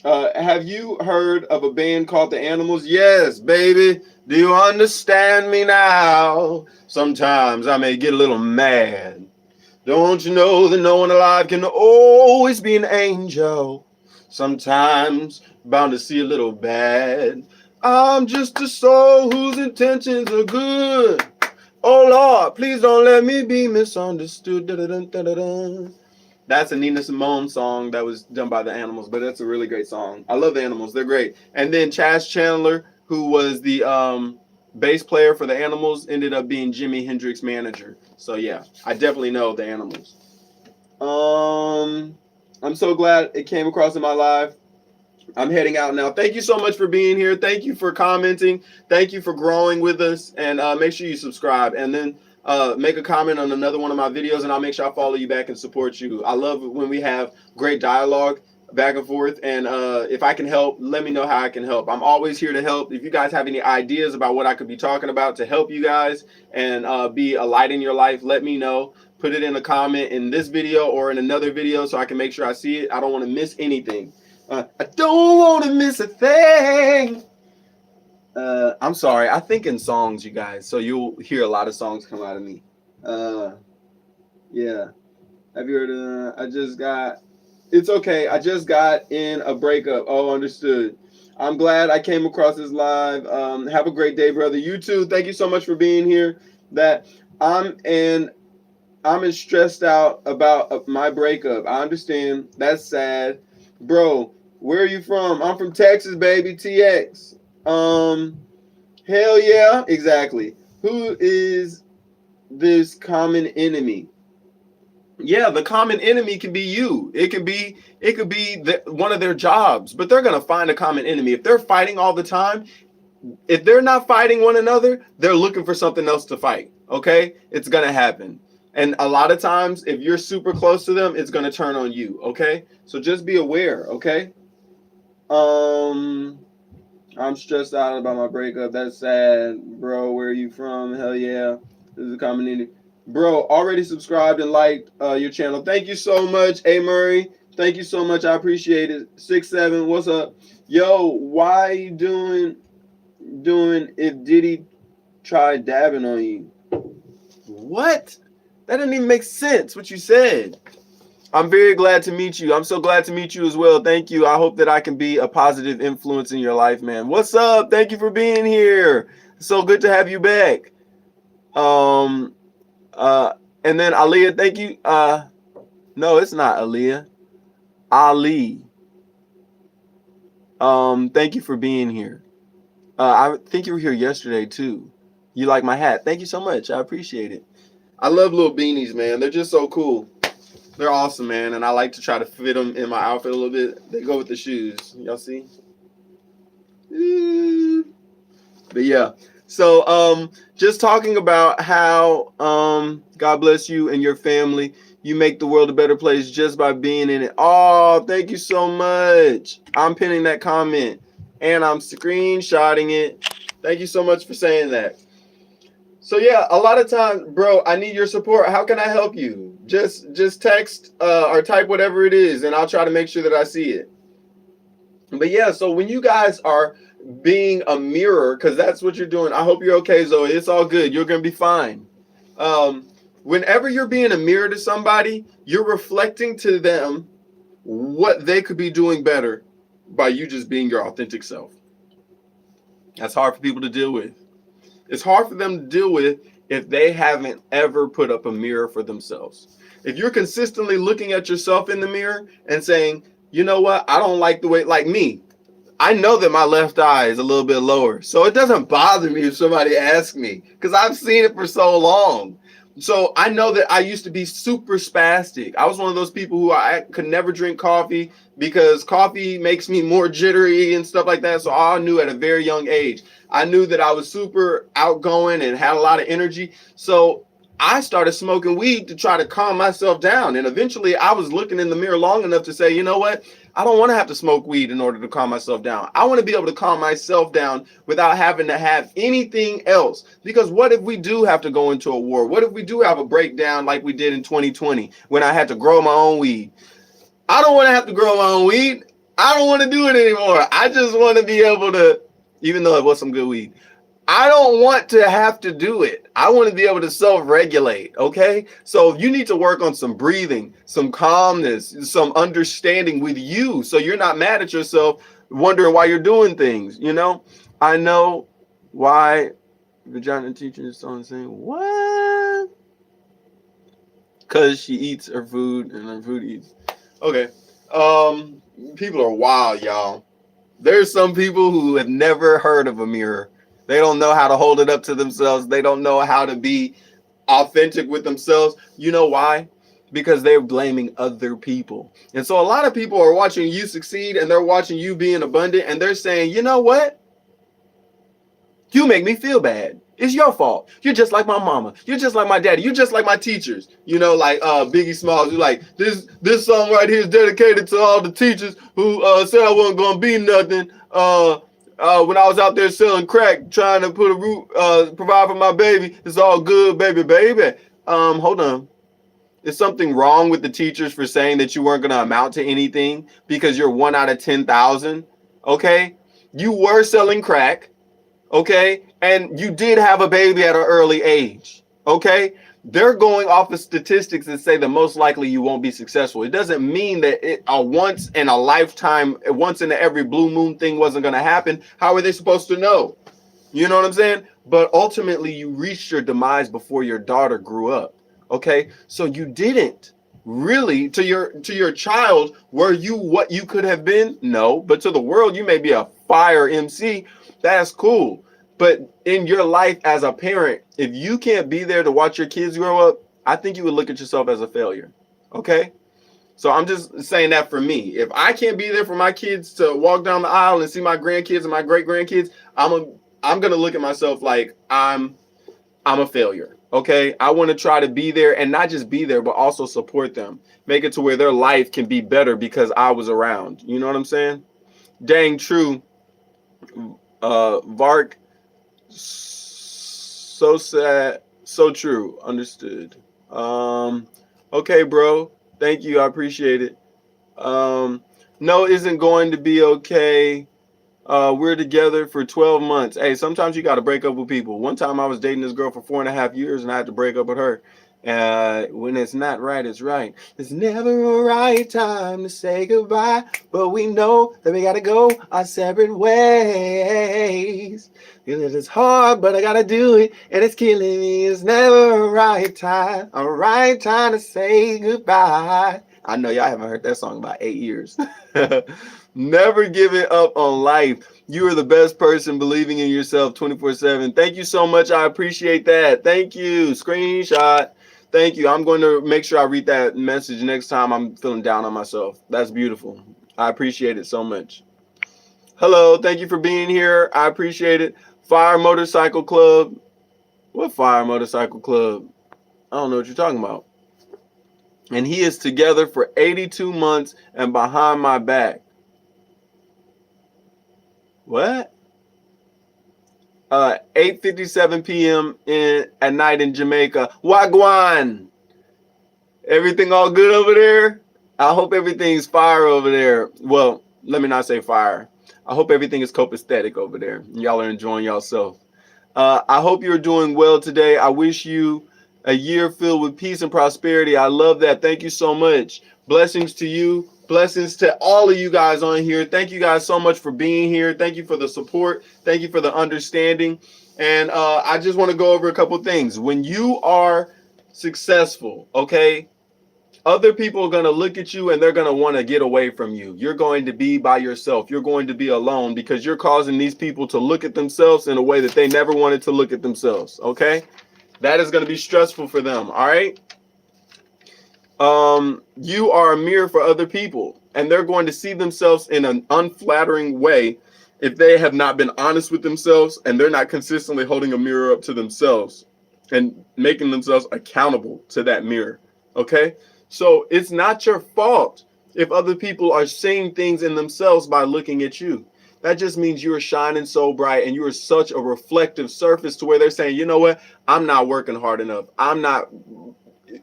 Have you heard of a band called The Animals? Yes, baby. Do you understand me now? Sometimes I may get a little mad. Don't you know that no one alive can always be an angel? Sometimes bound to see a little bad. I'm just a soul whose intentions are good. Oh Lord, please don't let me be misunderstood. Da-da-dun-da-da-dun. That's a Nina Simone song that was done by The Animals, but that's a really great song. I love The Animals. They're great. And then Chas Chandler, who was the bass player for The Animals, ended up being Jimi Hendrix's manager. So yeah, I definitely know The Animals. I'm so glad it came across in my life. I'm heading out now. Thank you so much for being here. Thank you for commenting. Thank you for growing with us. And make sure you subscribe. And then make a comment on another one of my videos, and I'll make sure I follow you back and support you. I love when we have great dialogue back and forth. And if I can help, let me know how I can help. I'm always here to help. If you guys have any ideas about what I could be talking about to help you guys and be a light in your life, let me know. Put it in a comment in this video or in another video so I can make sure I see it. I don't want to miss anything. I don't want to miss a thing. I'm sorry. I think in songs, you guys. So you'll hear a lot of songs come out of me. Yeah. Have you heard of It's okay. I just got in a breakup. Oh, understood. I'm glad I came across this live. Have a great day, brother. You too. Thank you so much for being here. I'm as stressed out about my breakup. I understand. That's sad. Bro, where are you from? I'm from Texas, baby. TX. Hell yeah. Exactly. Who is this common enemy? Yeah, the common enemy can be you. It could be one of their jobs, but they're gonna find a common enemy. If they're fighting all the time, if they're not fighting one another, they're looking for something else to fight. Okay, it's gonna happen. And a lot of times, if you're super close to them, it's gonna turn on you. Okay, so just be aware. Okay. I'm stressed out about my breakup. That's sad, bro. Where are you from? Hell yeah, this is a common enemy. Bro, already subscribed and liked your channel. Thank you so much, A. Murray. Thank you so much. I appreciate it. 6-7, what's up? Yo, why you doing if Diddy tried dabbing on you? What? That didn't even make sense, what you said. I'm very glad to meet you. I'm so glad to meet you as well. Thank you. I hope that I can be a positive influence in your life, man. What's up? Thank you for being here. So good to have you back. And then Aaliyah, thank you. No, it's not Aaliyah. Ali. Thank you for being here. I think you were here yesterday too. You like my hat. Thank you so much. I appreciate it. I love little beanies, man. They're just so cool. They're awesome, man. And I like to try to fit them in my outfit a little bit. They go with the shoes. Y'all see? But yeah. So just talking about how God bless you and your family. You make the world a better place just by being in it. Oh, thank you so much. I'm pinning that comment and I'm screenshotting it. Thank you so much for saying that. So yeah, a lot of times, bro, I need your support. How can I help you? Just text or type whatever it is, and I'll try to make sure that I see it. But yeah, so when you guys are being a mirror, because that's what you're doing. I hope you're okay, Zoe. It's all good. You're gonna be fine. Whenever you're being a mirror to somebody, you're reflecting to them what they could be doing better by you just being your authentic self. That's hard for people to deal with. It's hard for them to deal with if they haven't ever put up a mirror for themselves. If you're consistently looking at yourself in the mirror and saying, you know what, I don't like the way, like me, I know that my left eye is a little bit lower. So it doesn't bother me if somebody asks me because I've seen it for so long. So I know that I used to be super spastic. I was one of those people who I could never drink coffee because coffee makes me more jittery and stuff like that. So I knew at a very young age. I knew that I was super outgoing and had a lot of energy. So I started smoking weed to try to calm myself down. And eventually I was looking in the mirror long enough to say, you know what? I don't want to have to smoke weed in order to calm myself down. I want to be able to calm myself down without having to have anything else. Because what if we do have to go into a war? What if we do have a breakdown like we did in 2020 when I had to grow my own weed? I don't want to have to grow my own weed. I don't want to do it anymore. I just want to be able to, even though it was some good weed, I don't want to have to do it. I want to be able to self-regulate, okay? So you need to work on some breathing, some calmness, some understanding with you so you're not mad at yourself, wondering why you're doing things, you know? I know why vagina teaching is so insane. What? Because she eats her food and her food eats. Okay. People are wild, y'all. There's some people who have never heard of a mirror. They don't know how to hold it up to themselves. They don't know how to be authentic with themselves. You know why? Because they're blaming other people. And so a lot of people are watching you succeed and they're watching you being abundant and they're saying, you know what? You make me feel bad. It's your fault. You're just like my mama. You're just like my daddy. You're just like my teachers. You know, like Biggie Smalls. You're like, this song right here is dedicated to all the teachers who said I wasn't gonna be nothing. When I was out there selling crack, trying to put a roof, provide for my baby. It's all good, baby, baby. Hold on. Is something wrong with the teachers for saying that you weren't gonna amount to anything because you're 1 out of 10,000? Okay, you were selling crack. Okay, and you did have a baby at an early age. Okay, they're going off of statistics that say that most likely you won't be successful. It doesn't mean that a once in a lifetime, once in every blue moon thing wasn't going to happen. How are they supposed to know? You know what I'm saying? But ultimately, you reached your demise before your daughter grew up. Okay, so you didn't really to your child. Were you what you could have been? No, but to the world, you may be a fire MC. That's cool. But in your life as a parent, if you can't be there to watch your kids grow up, I think you would look at yourself as a failure. Okay? So I'm just saying that for me. If I can't be there for my kids to walk down the aisle and see my grandkids and my great grandkids, I'm gonna look at myself like I'm a failure. Okay? I want to try to be there and not just be there, but also support them. Make it to where their life can be better because I was around. You know what I'm saying? Dang true. Vark, so sad, so true. Understood. Okay, bro. Thank you. I appreciate it. No, isn't going to be okay. We're together for 12 months. Hey, sometimes you got to break up with people. One time I was dating this girl for 4.5 years and I had to break up with her. When it's not right, it's right. There's never a right time to say goodbye, but we know that we gotta go our separate ways. It's hard, but I gotta do it, and it's killing me. It's never a right time to say goodbye. I know y'all haven't heard that song in about 8 years. Never give it up on life. You are the best person believing in yourself 24/7. Thank you so much. I appreciate that. Thank you. Screenshot. Thank you. I'm going to make sure I read that message next time I'm feeling down on myself. That's beautiful. I appreciate it so much. Hello. Thank you for being here. I appreciate it. Fire Motorcycle Club. What Fire Motorcycle Club? I don't know what you're talking about. And he is together for 82 months and behind my back. What? 8:57 p.m. at night in Jamaica. Wagwan. Everything all good over there? I hope everything's fire over there. Well, let me not say fire. I hope everything is copacetic over there. Y'all are enjoying yourself. I hope you're doing well today. I wish you a year filled with peace and prosperity. I love that. Thank you so much. Blessings to you. Blessings to all of you guys on here. Thank you guys so much for being here. Thank you for the support. Thank you for the understanding. And I just want to go over a couple things. When you are successful, okay, other people are going to look at you and they're going to want to get away from you. You're going to be by yourself. You're going to be alone because you're causing these people to look at themselves in a way that they never wanted to look at themselves, okay? That is going to be stressful for them, all right? You are a mirror for other people, and they're going to see themselves in an unflattering way if they have not been honest with themselves and they're not consistently holding a mirror up to themselves and making themselves accountable to that mirror, okay? So it's not your fault if other people are seeing things in themselves by looking at you. That just means you are shining so bright and you are such a reflective surface to where they're saying, you know what? I'm not working hard enough. I'm not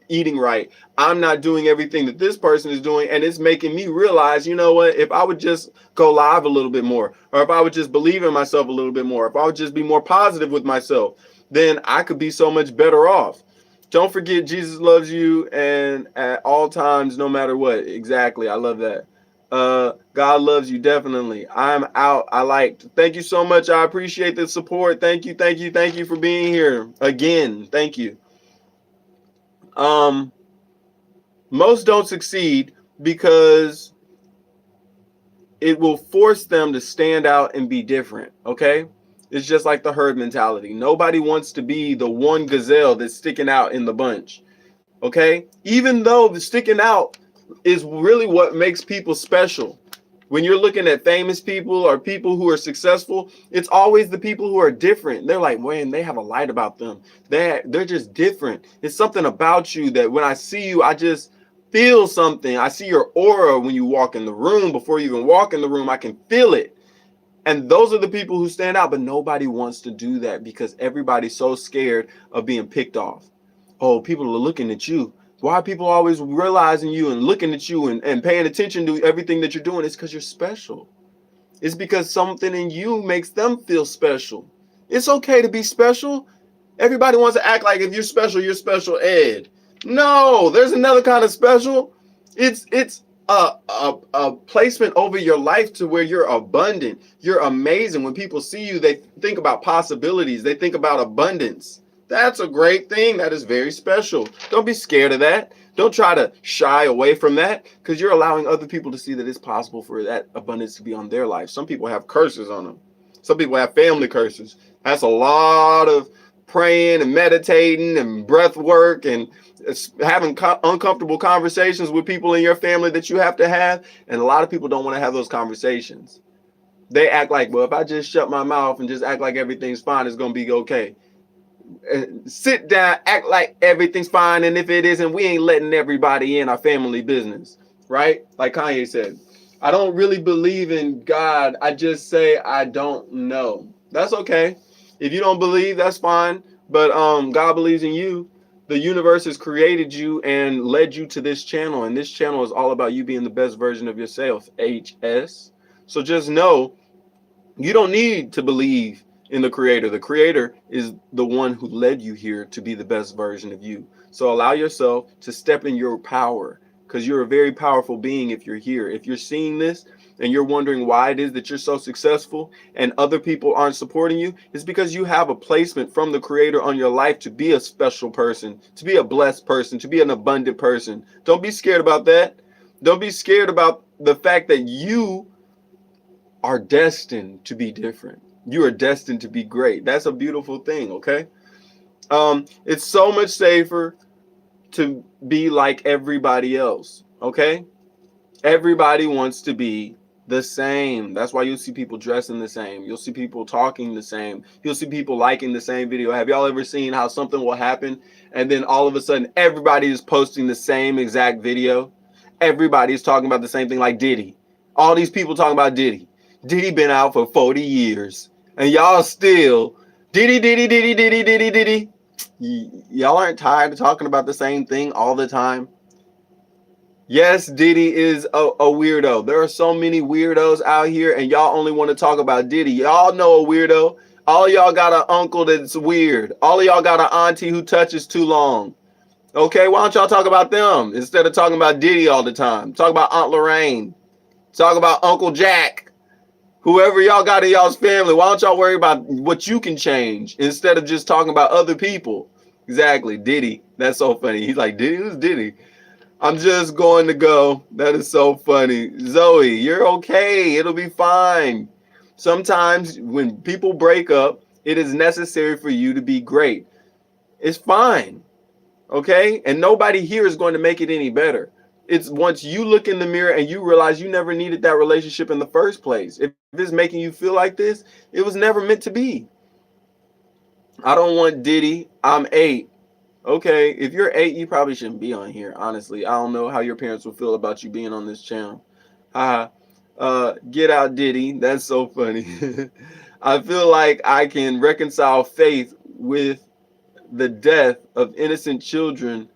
eating right. I'm not doing everything that this person is doing. And it's making me realize, you know what? If I would just go live a little bit more, or if I would just believe in myself a little bit more, if I would just be more positive with myself, then I could be so much better off. Don't forget, Jesus loves you and at all times, no matter what. Exactly. I love that. God loves you. Definitely. I'm out. I liked. Thank you so much. I appreciate the support. Thank you. Thank you. Thank you for being here again. Thank you. Most don't succeed because it will force them to stand out and be different. Okay. It's just like the herd mentality. Nobody wants to be the one gazelle that's sticking out in the bunch. Okay. Even though the sticking out is really what makes people special. When you're looking at famous people or people who are successful, it's always the people who are different. They're like, man, they have a light about them. They're just different. It's something about you that when I see you, I just feel something. I see your aura when you walk in the room. Before you even walk in the room, I can feel it. And those are the people who stand out, but nobody wants to do that because everybody's so scared of being picked off. Oh, people are looking at you. Why are people always realizing you and looking at you and paying attention to everything that you're doing? It's because you're special. It's because something in you makes them feel special. It's okay to be special. Everybody wants to act like if you're special ed. No, there's another kind of special. It's a placement over your life to where you're abundant. You're amazing. When people see you, they think about possibilities. They think about abundance. That's a great thing. That is very special. Don't be scared of that. Don't try to shy away from that because you're allowing other people to see that it's possible for that abundance to be on their life. Some people have curses on them. Some people have family curses. That's a lot of praying and meditating and breath work and having uncomfortable conversations with people in your family that you have to have. And a lot of people don't want to have those conversations. They act like, well, if I just shut my mouth and just act like everything's fine, it's going to be okay. Sit down, act like everything's fine, and if it isn't, we ain't letting everybody in our family business, right? Like Kanye said, I don't really believe in God. I just say I don't know. That's okay. If you don't believe, that's fine. But God believes in you. The universe has created you and led you to this channel, and this channel is all about you being the best version of yourself, HS. So just know you don't need to believe in the creator. The creator is the one who led you here to be the best version of you. So allow yourself to step in your power because you're a very powerful being if you're here. If you're seeing this and you're wondering why it is that you're so successful and other people aren't supporting you, it's because you have a placement from the creator on your life to be a special person, to be a blessed person, to be an abundant person. Don't be scared about that. Don't be scared about the fact that you are destined to be different. You are destined to be great. That's a beautiful thing, okay? It's so much safer to be like everybody else, okay? Everybody wants to be the same. That's why you'll see people dressing the same. You'll see people talking the same. You'll see people liking the same video. Have y'all ever seen how something will happen and then all of a sudden everybody is posting the same exact video? Everybody's talking about the same thing, like Diddy. All these people talking about Diddy. Diddy been out for 40 years and y'all still Diddy, Diddy, Diddy, Diddy, Diddy, Diddy. Y'all aren't tired of talking about the same thing all the time? Yes, Diddy is a weirdo. There are so many weirdos out here, and y'all only want to talk about Diddy. Y'all know a weirdo. All of y'all got an uncle that's weird. All of y'all got an auntie who touches too long. Okay, why don't y'all talk about them instead of talking about Diddy all the time? Talk about Aunt Lorraine. Talk about Uncle Jack. Whoever y'all got in y'all's family, why don't y'all worry about what you can change instead of just talking about other people? Exactly, Diddy. That's so funny. He's like, Diddy? Who's Diddy? I'm just going to go. That is so funny. Zoe, you're okay. It'll be fine. Sometimes when people break up, it is necessary for you to be great. It's fine. Okay? And nobody here is going to make it any better. It's once you look in the mirror and you realize you never needed that relationship in the first place. If it's making you feel like this, it was never meant to be. I don't want Diddy. I'm 8. Okay, if you're 8, you probably shouldn't be on here. Honestly, I don't know how your parents will feel about you being on this channel. Get out, Diddy. That's so funny. I feel like I can reconcile faith with the death of innocent children,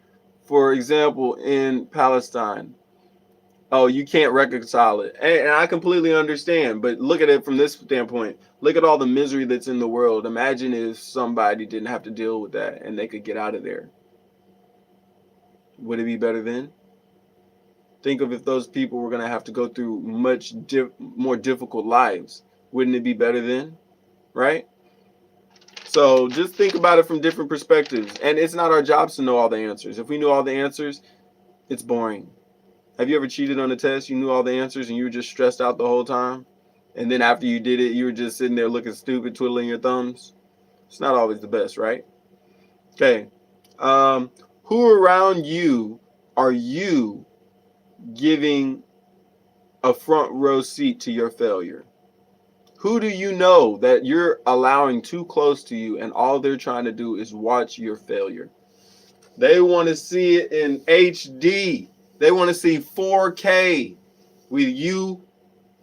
for example, in Palestine. Oh, you can't reconcile it. And I completely understand, but look at it from this standpoint. Look at all the misery that's in the world. Imagine if somebody didn't have to deal with that and they could get out of there. Would it be better then? Think of if those people were going to have to go through much more difficult lives. Wouldn't it be better then? Right? So just think about it from different perspectives. And it's not our jobs to know all the answers. If we knew all the answers, it's boring. Have you ever cheated on a test? You knew all the answers and you were just stressed out the whole time? And then after you did it, you were just sitting there looking stupid, twiddling your thumbs? It's not always the best, right? Okay. Who around you are you giving a front row seat to your failure? Who do you know that you're allowing too close to you and all they're trying to do is watch your failure? They want to see it in HD. They want to see 4K with you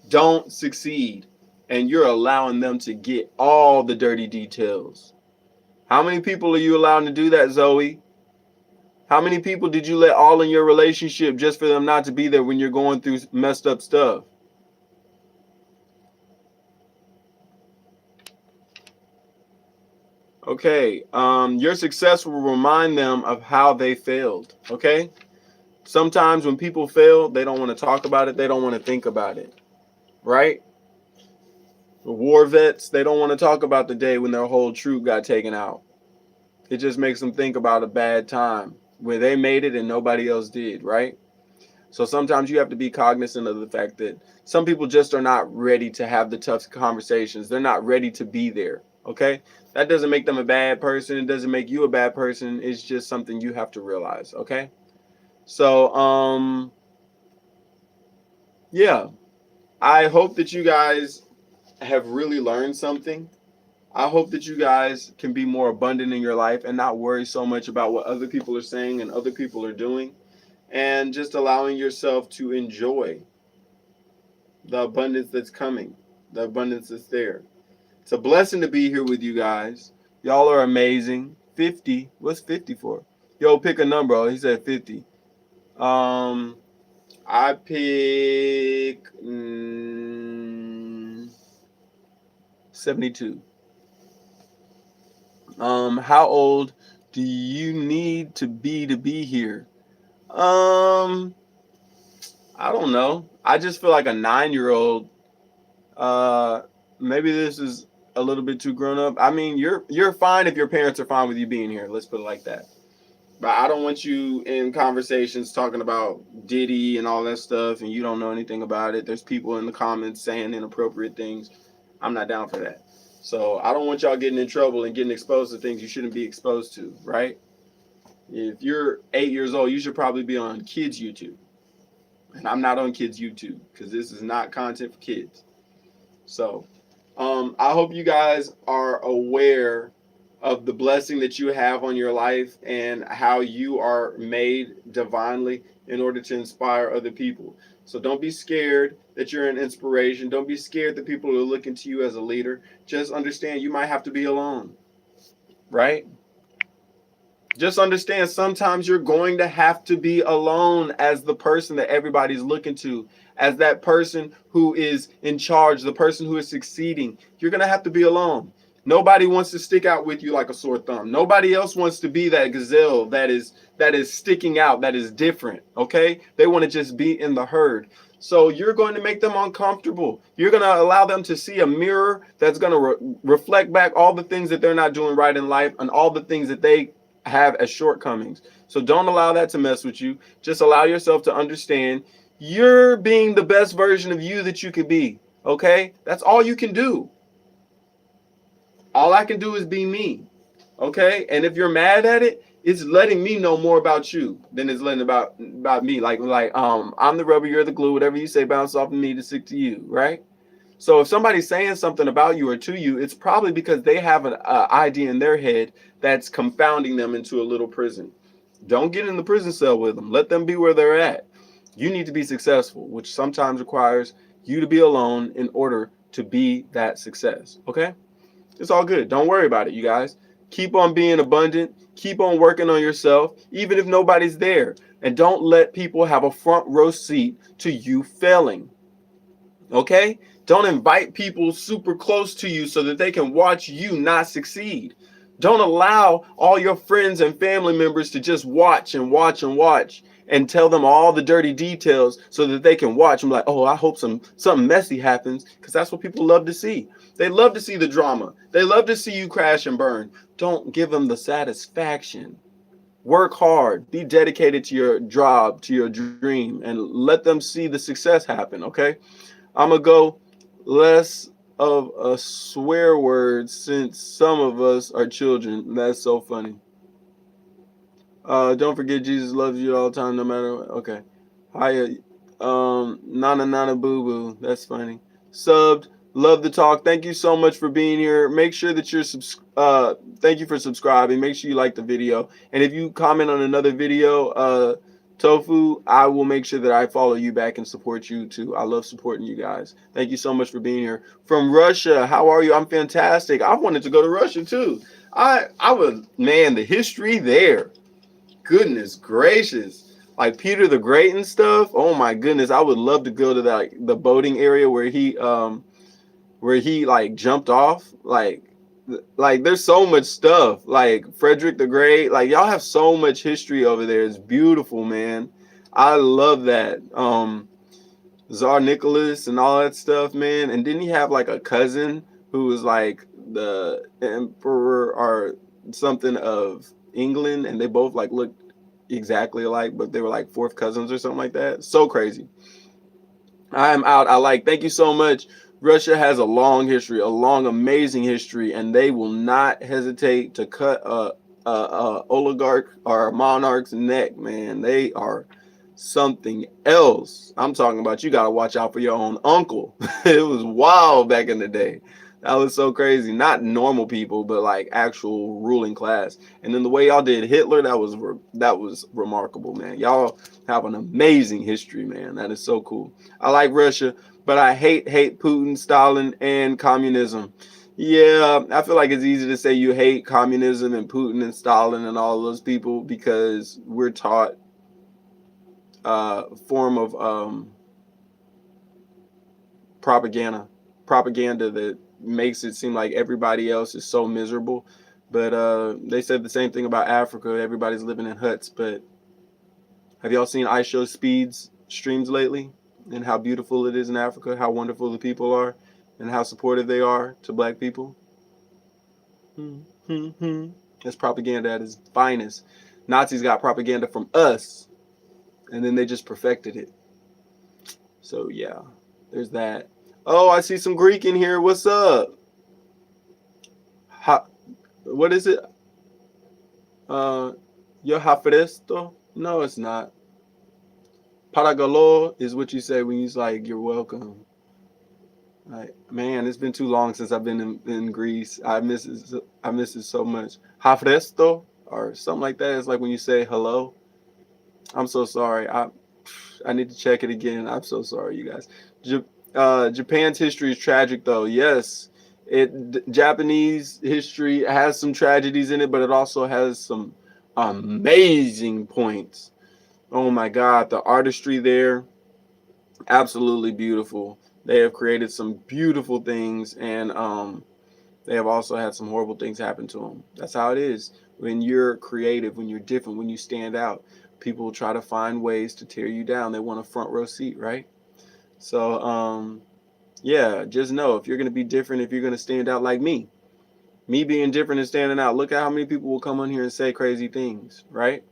don't succeed. And you're allowing them to get all the dirty details. How many people are you allowing to do that, Zoe? How many people did you let all in your relationship just for them not to be there when you're going through messed up stuff? Okay, your success will remind them of how they failed. Okay, sometimes when people fail, they don't want to talk about it. They don't want to think about it. Right? The war vets, they don't want to talk about the day when their whole troop got taken out. It just makes them think about a bad time where they made it and nobody else did. Right? So sometimes you have to be cognizant of the fact that some people just are not ready to have the tough conversations. They're not ready to be there. Okay? That doesn't make them a bad person. It doesn't make you a bad person. It's just something you have to realize. Okay? So, yeah. I hope that you guys have really learned something. I hope that you guys can be more abundant in your life and not worry so much about what other people are saying and other people are doing, and just allowing yourself to enjoy the abundance that's coming, the abundance that's there. It's a blessing to be here with you guys. Y'all are amazing. 50. What's 50 for? Yo, pick a number. Oh, he said 50. I pick 72. How old do you need to be here? I don't know. I just feel like a 9-year-old. Maybe this is a little bit too grown up. I mean, you're fine if your parents are fine with you being here. Let's put it like that. But I don't want you in conversations talking about Diddy and all that stuff, and you don't know anything about it. There's people in the comments saying inappropriate things. I'm not down for that. So I don't want y'all getting in trouble and getting exposed to things you shouldn't be exposed to, right? If you're 8 years old, you should probably be on kids' YouTube. And I'm not on kids' YouTube because this is not content for kids. So I hope you guys are aware of the blessing that you have on your life and how you are made divinely in order to inspire other people. So don't be scared that you're an inspiration. Don't be scared that people are looking to you as a leader. Just understand you might have to be alone, right? Just understand sometimes you're going to have to be alone as the person that everybody's looking to, as that person who is in charge, the person who is succeeding. You're going to have to be alone. Nobody wants to stick out with you like a sore thumb. Nobody else wants to be that gazelle that is sticking out, that is different, okay? They want to just be in the herd. So you're going to make them uncomfortable. You're going to allow them to see a mirror that's going to reflect back all the things that they're not doing right in life and all the things that they have as shortcomings. So don't allow that to mess with you. Just allow yourself to understand you're being the best version of you that you could be, okay? That's all you can do. All I can do is be me, okay? And if you're mad at it, it's letting me know more about you than it's letting about me. Like I'm the rubber, you're the glue. Whatever you say bounce off of me to stick to you, right? So if somebody's saying something about you or to you, it's probably because they have an idea in their head that's confounding them into a little prison. Don't get in the prison cell with them. Let them be where they're at. You need to be successful, which sometimes requires you to be alone in order to be that success, okay? It's all good. Don't worry about it, you guys. Keep on being abundant. Keep on working on yourself, even if nobody's there. And don't let people have a front row seat to you failing. Okay? Don't invite people super close to you so that they can watch you not succeed. Don't allow all your friends and family members to just watch and watch and watch and tell them all the dirty details so that they can watch and be like, oh, I hope something messy happens, because that's what people love to see. They love to see the drama. They love to see you crash and burn. Don't give them the satisfaction. Work hard. Be dedicated to your job, to your dream, and let them see the success happen, okay? I'm going to go less of a swear word since some of us are children. That's so funny. Don't forget Jesus loves you all the time, no matter what. Okay. Hi, Nana Nana Boo Boo. That's funny. Subbed. Love the talk. Thank you so much for being here. Make sure that you're thank you for subscribing. Make sure you like the video. And if you comment on another video, Tofu, I will make sure that I follow you back and support you too. I love supporting you guys. Thank you so much for being here. From Russia, how are you? I'm fantastic. I wanted to go to Russia too. I was, man, the history there. Goodness gracious. Like Peter the Great and stuff. Oh my goodness. I would love to go to that the boating area where he like jumped off. Like there's so much stuff. Like Frederick the Great. Like y'all have so much history over there. It's beautiful, man. I love that. Tsar Nicholas and all that stuff, man. And didn't he have like a cousin who was like the emperor or something of England, and they both like looked exactly alike, but they were like fourth cousins or something like that. So crazy. I am out. Thank you so much. Russia has a long history, a long, amazing history, and they will not hesitate to cut a oligarch or a monarch's neck, man. They are something else. I'm talking about, you got to watch out for your own uncle. It was wild back in the day. That was so crazy. Not normal people, but like actual ruling class. And then the way y'all did Hitler, that was remarkable, man. Y'all have an amazing history, man. That is so cool. I like Russia, but I hate Putin, Stalin, and communism. Yeah, I feel like it's easy to say you hate communism and Putin and Stalin and all those people because we're taught form of propaganda that makes it seem like everybody else is so miserable. But they said the same thing about Africa. Everybody's living in huts. But have y'all seen iShowSpeed's streams lately and how beautiful it is in Africa, how wonderful the people are, and how supportive they are to black people? That's propaganda at its finest. Nazis got propaganda from us, and then they just perfected it. So yeah, there's that. Oh, I see some Greek in here. What's up? What is it? Yo hafresto? No, it's not. Paragalo is what you say when you like, you're welcome. Like, man, it's been too long since I've been in Greece. I miss it so much. Hafresto or something like that. It's like when you say hello. I'm so sorry. I need to check it again. I'm so sorry, you guys. Japan's history is tragic, though. Yes, Japanese history has some tragedies in it, but it also has some amazing points. Oh my God, the artistry there, absolutely beautiful. They have created some beautiful things, and they have also had some horrible things happen to them. That's how it is. When you're creative, when you're different, when you stand out, people try to find ways to tear you down. They want a front row seat, right? So, yeah, just know if you're going to be different, if you're going to stand out like me being different and standing out, look at how many people will come on here and say crazy things, right?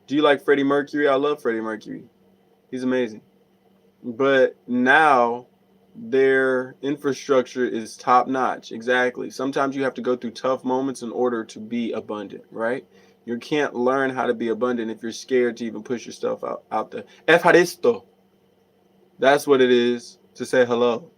Do you like Freddie Mercury? I love Freddie Mercury. He's amazing. But now their infrastructure is top notch. Exactly. Sometimes you have to go through tough moments in order to be abundant, right? You can't learn how to be abundant if you're scared to even push yourself out there. Efharisto. That's what it is to say hello.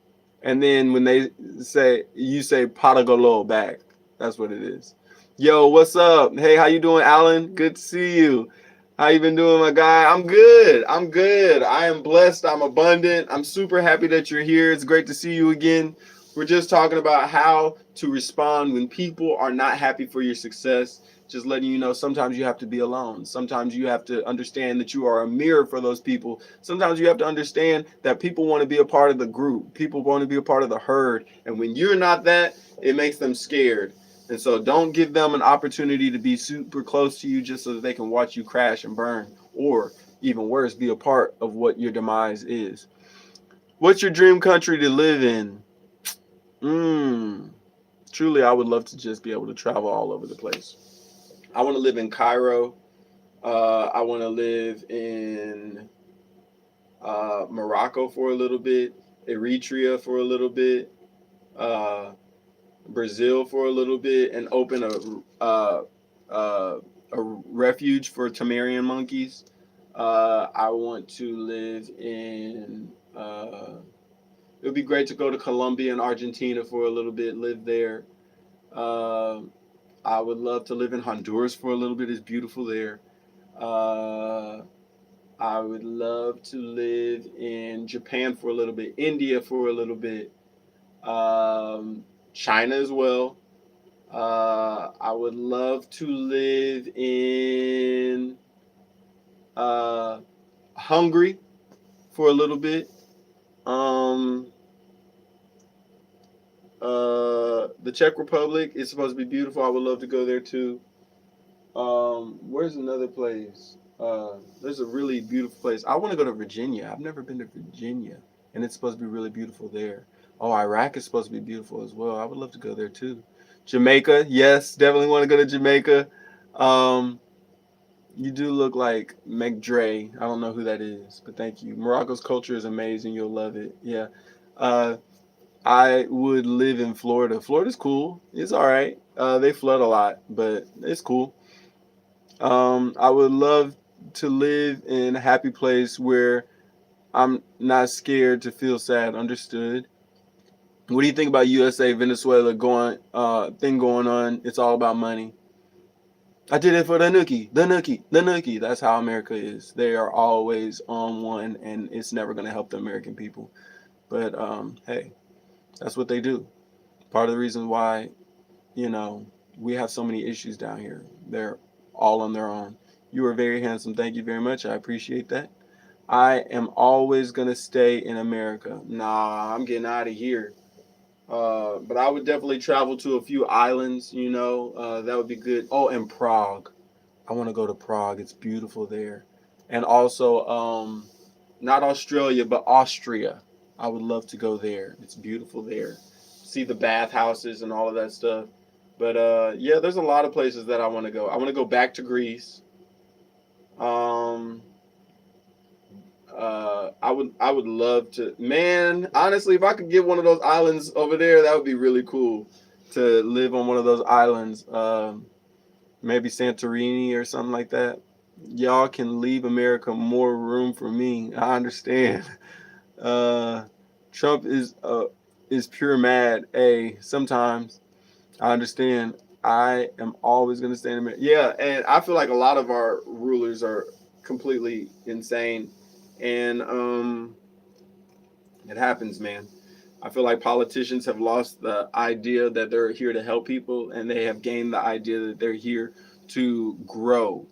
And then when they say, you say paragolo back. That's what it is. Yo, what's up? Hey, how you doing, Alan? Good to see you. How you been doing, my guy? I'm good. I'm good. I am blessed. I'm abundant. I'm super happy that you're here. It's great to see you again. We're just talking about how to respond when people are not happy for your success. Just letting you know, sometimes you have to be alone. Sometimes you have to understand that you are a mirror for those people. Sometimes you have to understand that people want to be a part of the group. People want to be a part of the herd. And when you're not that, it makes them scared. And so don't give them an opportunity to be super close to you just so that they can watch you crash and burn, or even worse, be a part of what your demise is. What's your dream country to live in? Truly, I would love to just be able to travel all over the place. I want to live in Cairo. I want to live in Morocco for a little bit, Eritrea for a little bit, Brazil for a little bit, and open a refuge for Tamarian monkeys. I want to live in. It would be great to go to Colombia and Argentina for a little bit, live there. Uh, I would love to live in Honduras for a little bit. It's beautiful there. Uh, I would love to live in Japan for a little bit, India for a little bit, China as well. I would love to live in uh, Hungary for a little bit. Um, the Czech Republic is supposed to be beautiful. I would love to go there too. Where's another place? There's a really beautiful place. I want to go to Virginia. I've never been to Virginia, and it's supposed to be really beautiful there. Oh, Iraq is supposed to be beautiful as well. I would love to go there too. Jamaica, yes, definitely want to go to Jamaica. Um, you do look like McDre. I don't know who that is, but thank you. Morocco's culture is amazing. You'll love it. Yeah. Uh, I would live in Florida. Florida's cool. It's all right. They flood a lot, but it's cool. I would love to live in a happy place where I'm not scared to feel sad. Understood. What do you think about USA, Venezuela thing going on? It's all about money. I did it for the nookie, the nookie, the nookie. That's how America is. They are always on one, and it's never going to help the American people. But hey, that's what they do. Part of the reason why, you know, we have so many issues down here. They're all on their own. You are very handsome. Thank you very much. I appreciate that. I am always going to stay in America. Nah, I'm getting out of here. But I would definitely travel to a few islands, that would be good. Oh, and Prague. I want to go to Prague. It's beautiful there. And also, not Australia, but Austria. I would love to go there. It's beautiful there. See the bathhouses and all of that stuff. But yeah, there's a lot of places that I want to go. I want to go back to Greece. Um, I would love to. Man, honestly, if I could get one of those islands over there, that would be really cool to live on one of those islands. Maybe Santorini or something like that. Y'all can leave America more room for me. I understand. Uh, Trump is pure mad. Hey, sometimes I understand. I am always gonna stay in America. Yeah, and I feel like a lot of our rulers are completely insane, and it happens, man. I feel like politicians have lost the idea that they're here to help people, and they have gained the idea that they're here to grow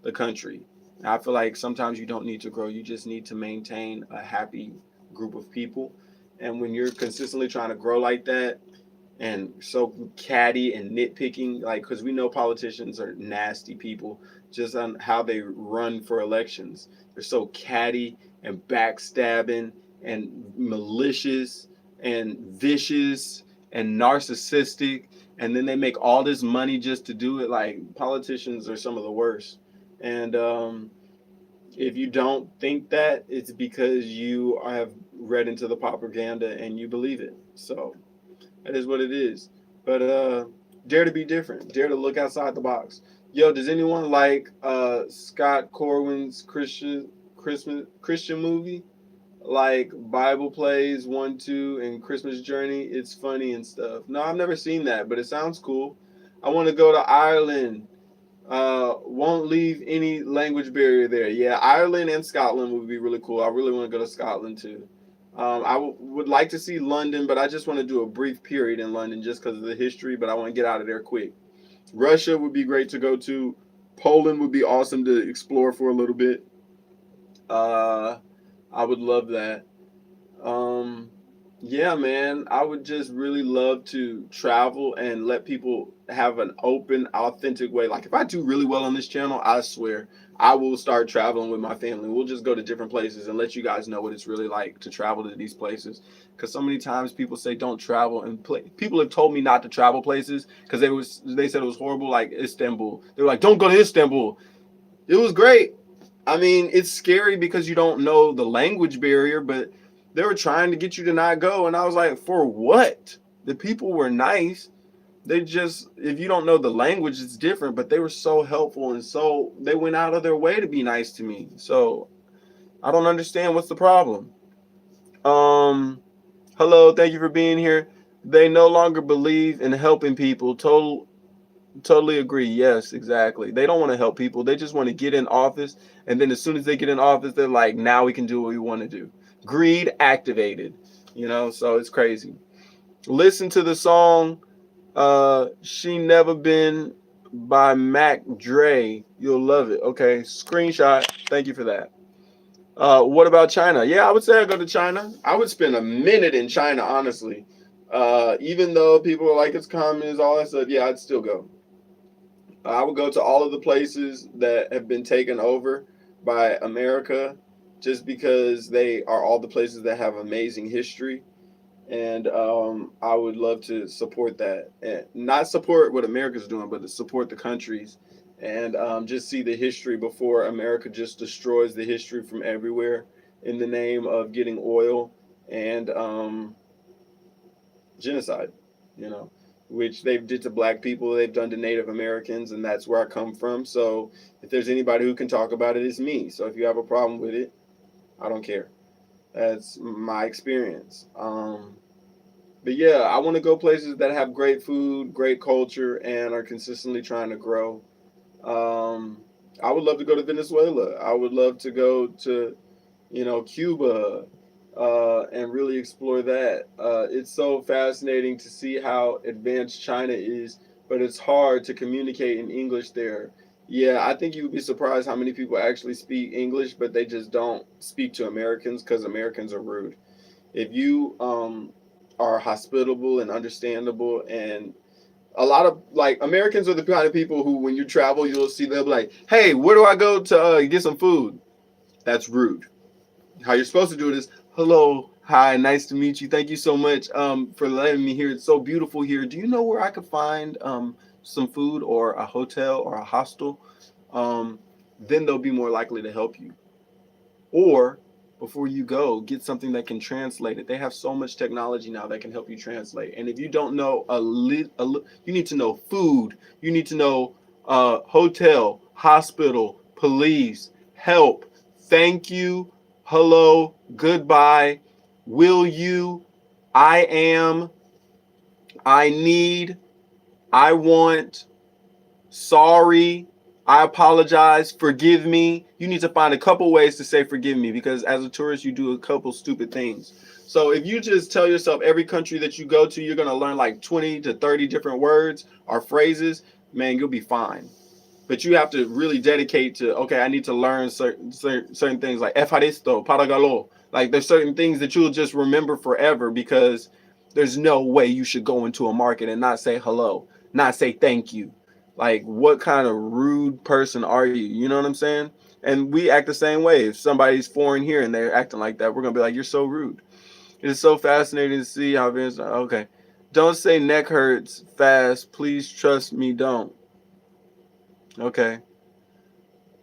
the country. And I feel like sometimes you don't need to grow, you just need to maintain a happy group of people. And when you're consistently trying to grow like that, and so catty and nitpicking, like, because we know politicians are nasty people just on how they run for elections. They're so catty and backstabbing and malicious and vicious and narcissistic, and then they make all this money just to do it. Like, politicians are some of the worst. And if you don't think that, it's because you have read into the propaganda and you believe it. So that is what it is. But dare to be different. Dare to look outside the box. Yo, does anyone like Scott Corwin's Christian movie? Like Bible Plays 1, 2, and Christmas Journey? It's funny and stuff. No, I've never seen that, but it sounds cool. I want to go to Ireland. Won't leave any language barrier there. Yeah, Ireland and Scotland would be really cool. I really want to go to Scotland too. I would like to see London, but I just want to do a brief period in London just because of the history, but I want to get out of there quick. Russia would be great to go to. Poland would be awesome to explore for a little bit. I would love that. Um, yeah, man, I would just really love to travel and let people have an open, authentic way. Like, if I do really well on this channel, I swear I will start traveling with my family. We'll just go to different places and let you guys know what it's really like to travel to these places. Because so many times people say don't travel, and people have told me not to travel places because they said it was horrible, like Istanbul. They were like, don't go to Istanbul. It was great. I mean, it's scary because you don't know the language barrier, but they were trying to get you to not go. And I was like, for what? The people were nice. They just, if you don't know the language, it's different, but they were so helpful and so they went out of their way to be nice to me. So I don't understand what's the problem. Um, Hello, thank you for being here. They no longer believe in helping people. Totally agree. Yes, exactly. They don't want to help people. They just want to get in office, and then as soon as they get in office, they're like, now we can do what we want to do. Greed activated. So it's crazy. Listen to the song She Never Been by Mac Dre. You'll love it. Okay, screenshot. Thank you for that. What about China? Yeah, I would say I go to China. I would spend a minute in China, honestly. Even though people are like it's communist, all that stuff, yeah, I'd still go. I would go to all of the places that have been taken over by America just because they are all the places that have amazing history. And I would love to support that. And not support what America's doing, but to support the countries and just see the history before America just destroys the history from everywhere in the name of getting oil and genocide, you know, which they've did to black people, they've done to Native Americans, and that's where I come from. So if there's anybody who can talk about it, it's me. So if you have a problem with it, I don't care. That's my experience. But yeah, I want to go places that have great food, great culture, and are consistently trying to grow. Um, I would love to go to Venezuela. I would love to go to, Cuba, and really explore that. It's so fascinating to see how advanced China is, but it's hard to communicate in English there. Yeah, I think you would be surprised how many people actually speak English, but they just don't speak to Americans because Americans are rude. If you are hospitable and understandable, and a lot of like Americans are the kind of people who when you travel you'll see they'll be like, hey, where do I go to get some food? That's rude. How you're supposed to do it is, hello, hi, nice to meet you, thank you so much for letting me here, it's so beautiful here, do you know where I could find some food or a hotel or a hostel? Then they'll be more likely to help you. Or before you go, get something that can translate it. They have so much technology now that can help you translate. And if you don't know you need to know food. You need to know hotel, hospital, police, help, thank you, hello, goodbye, will you, I am, I need, I want, sorry, I apologize, forgive me. You need to find a couple ways to say forgive me because as a tourist, you do a couple stupid things. So if you just tell yourself every country that you go to, you're going to learn like 20 to 30 different words or phrases, man, you'll be fine. But you have to really dedicate to, okay, I need to learn certain things like efaristo, paragalo. Like there's certain things that you'll just remember forever because there's no way you should go into a market and not say hello, not say thank you. Like what kind of rude person are you? You know what I'm saying? And we act the same way. If somebody's foreign here and they're acting like that, we're gonna be like, you're so rude. It's so fascinating to see how okay. Don't say neck hurts fast. Please trust me, don't. Okay.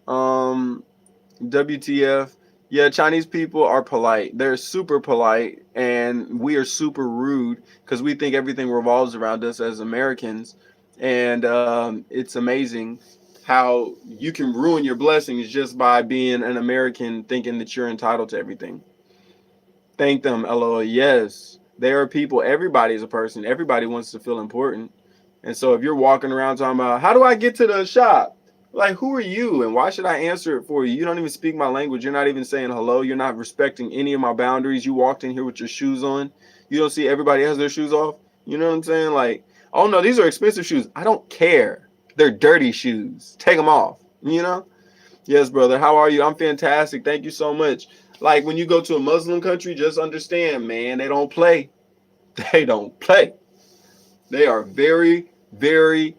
Um, WTF. Yeah, Chinese people are polite. They're super polite, and we are super rude because we think everything revolves around us as Americans. And it's amazing how you can ruin your blessings just by being an American thinking that you're entitled to everything. Thank them, LOL. Yes, there are people. Everybody is a person. Everybody wants to feel important. And so if you're walking around talking about, how do I get to the shop? Like, who are you and why should I answer it for you? You don't even speak my language. You're not even saying hello. You're not respecting any of my boundaries. You walked in here with your shoes on. You don't see everybody has their shoes off. You know what I'm saying? Like, oh no, these are expensive shoes. I don't care. They're dirty shoes. Take them off. You know? Yes, brother. How are you? I'm fantastic. Thank you so much. Like, when you go to a Muslim country, just understand, man, they don't play. They don't play. They are very, very,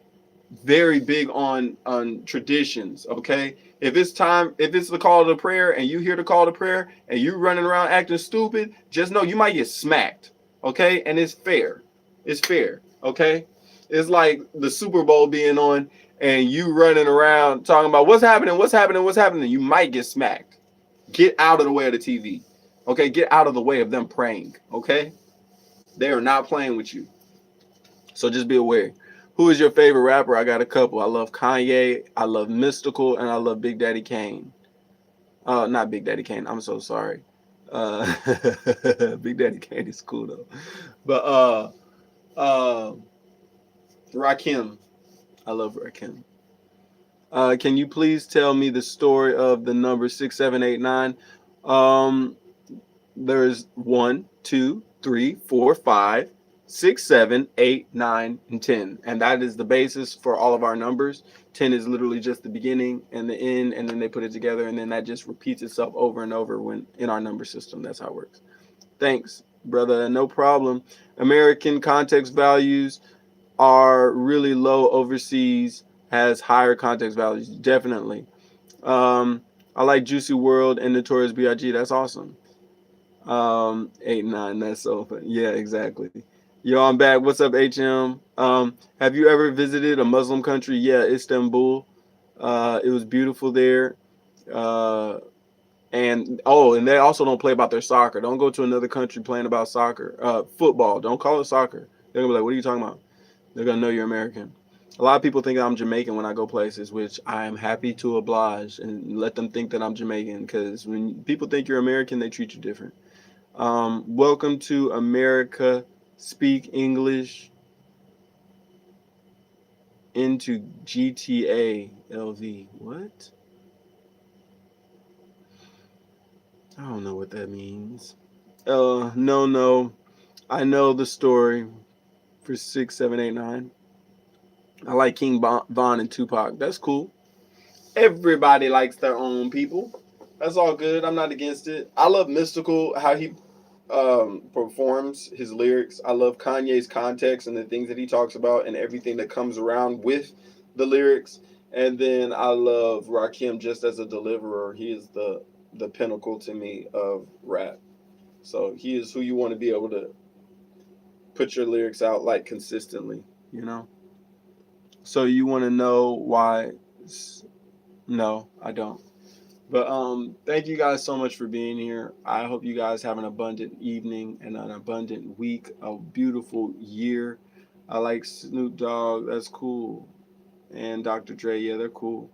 very big on traditions. Okay, if it's the call to prayer, and you hear the call to prayer, and you running around acting stupid, just know you might get smacked. Okay, and it's fair. It's fair. Okay, it's like the Super Bowl being on, and you running around talking about what's happening, what's happening, what's happening. You might get smacked. Get out of the way of the TV. Okay, get out of the way of them praying. Okay, they are not playing with you. So just be aware. Who is your favorite rapper? I got a couple. I love Kanye, I love Mystical, and I love Big Daddy Kane. Not Big Daddy Kane. I'm so sorry. Uh, Big Daddy Kane is cool though. But uh, Rakim. I love Rakim. Can you please tell me the story of the number 6789? Um, there's 1, 2, 3, 4, 5, 6, 7, 8, 9, and 10. And that is the basis for all of our numbers. 10 is literally just the beginning and the end, and then they put it together, and then that just repeats itself over and over when in our number system. That's how it works. Thanks, brother. No problem. American context values are really low overseas, has higher context values. Definitely. I like Juicy World and Notorious B.I.G. That's awesome. 8 9. That's so fun. Yeah, exactly. Yo, I'm back. What's up, HM? Have you ever visited a Muslim country? Yeah, Istanbul. It was beautiful there. Uh, and they also don't play about their soccer. Don't go to another country playing about soccer. Football. Don't call it soccer. They're gonna be like, "What are you talking about?" They're gonna know you're American. A lot of people think I'm Jamaican when I go places, which I am happy to oblige and let them think that I'm Jamaican. Because when people think you're American, they treat you different. Welcome to America. Speak English into GTA LV. What? I don't know what that means. No. I know the story for 6789. I like King Von and Tupac. That's cool. Everybody likes their own people. That's all good. I'm not against it. I love Mystical, how he performs his lyrics. I love Kanye's context and the things that he talks about and everything that comes around with the lyrics. And then I love Rakim just as a deliverer. He is the pinnacle to me of rap. So he is who you want to be able to put your lyrics out like consistently, you know? So you want to know why? No, I don't. But thank you guys so much for being here. I hope you guys have an abundant evening and an abundant week, a beautiful year. I like Snoop Dogg, that's cool. And Dr. Dre, yeah, they're cool.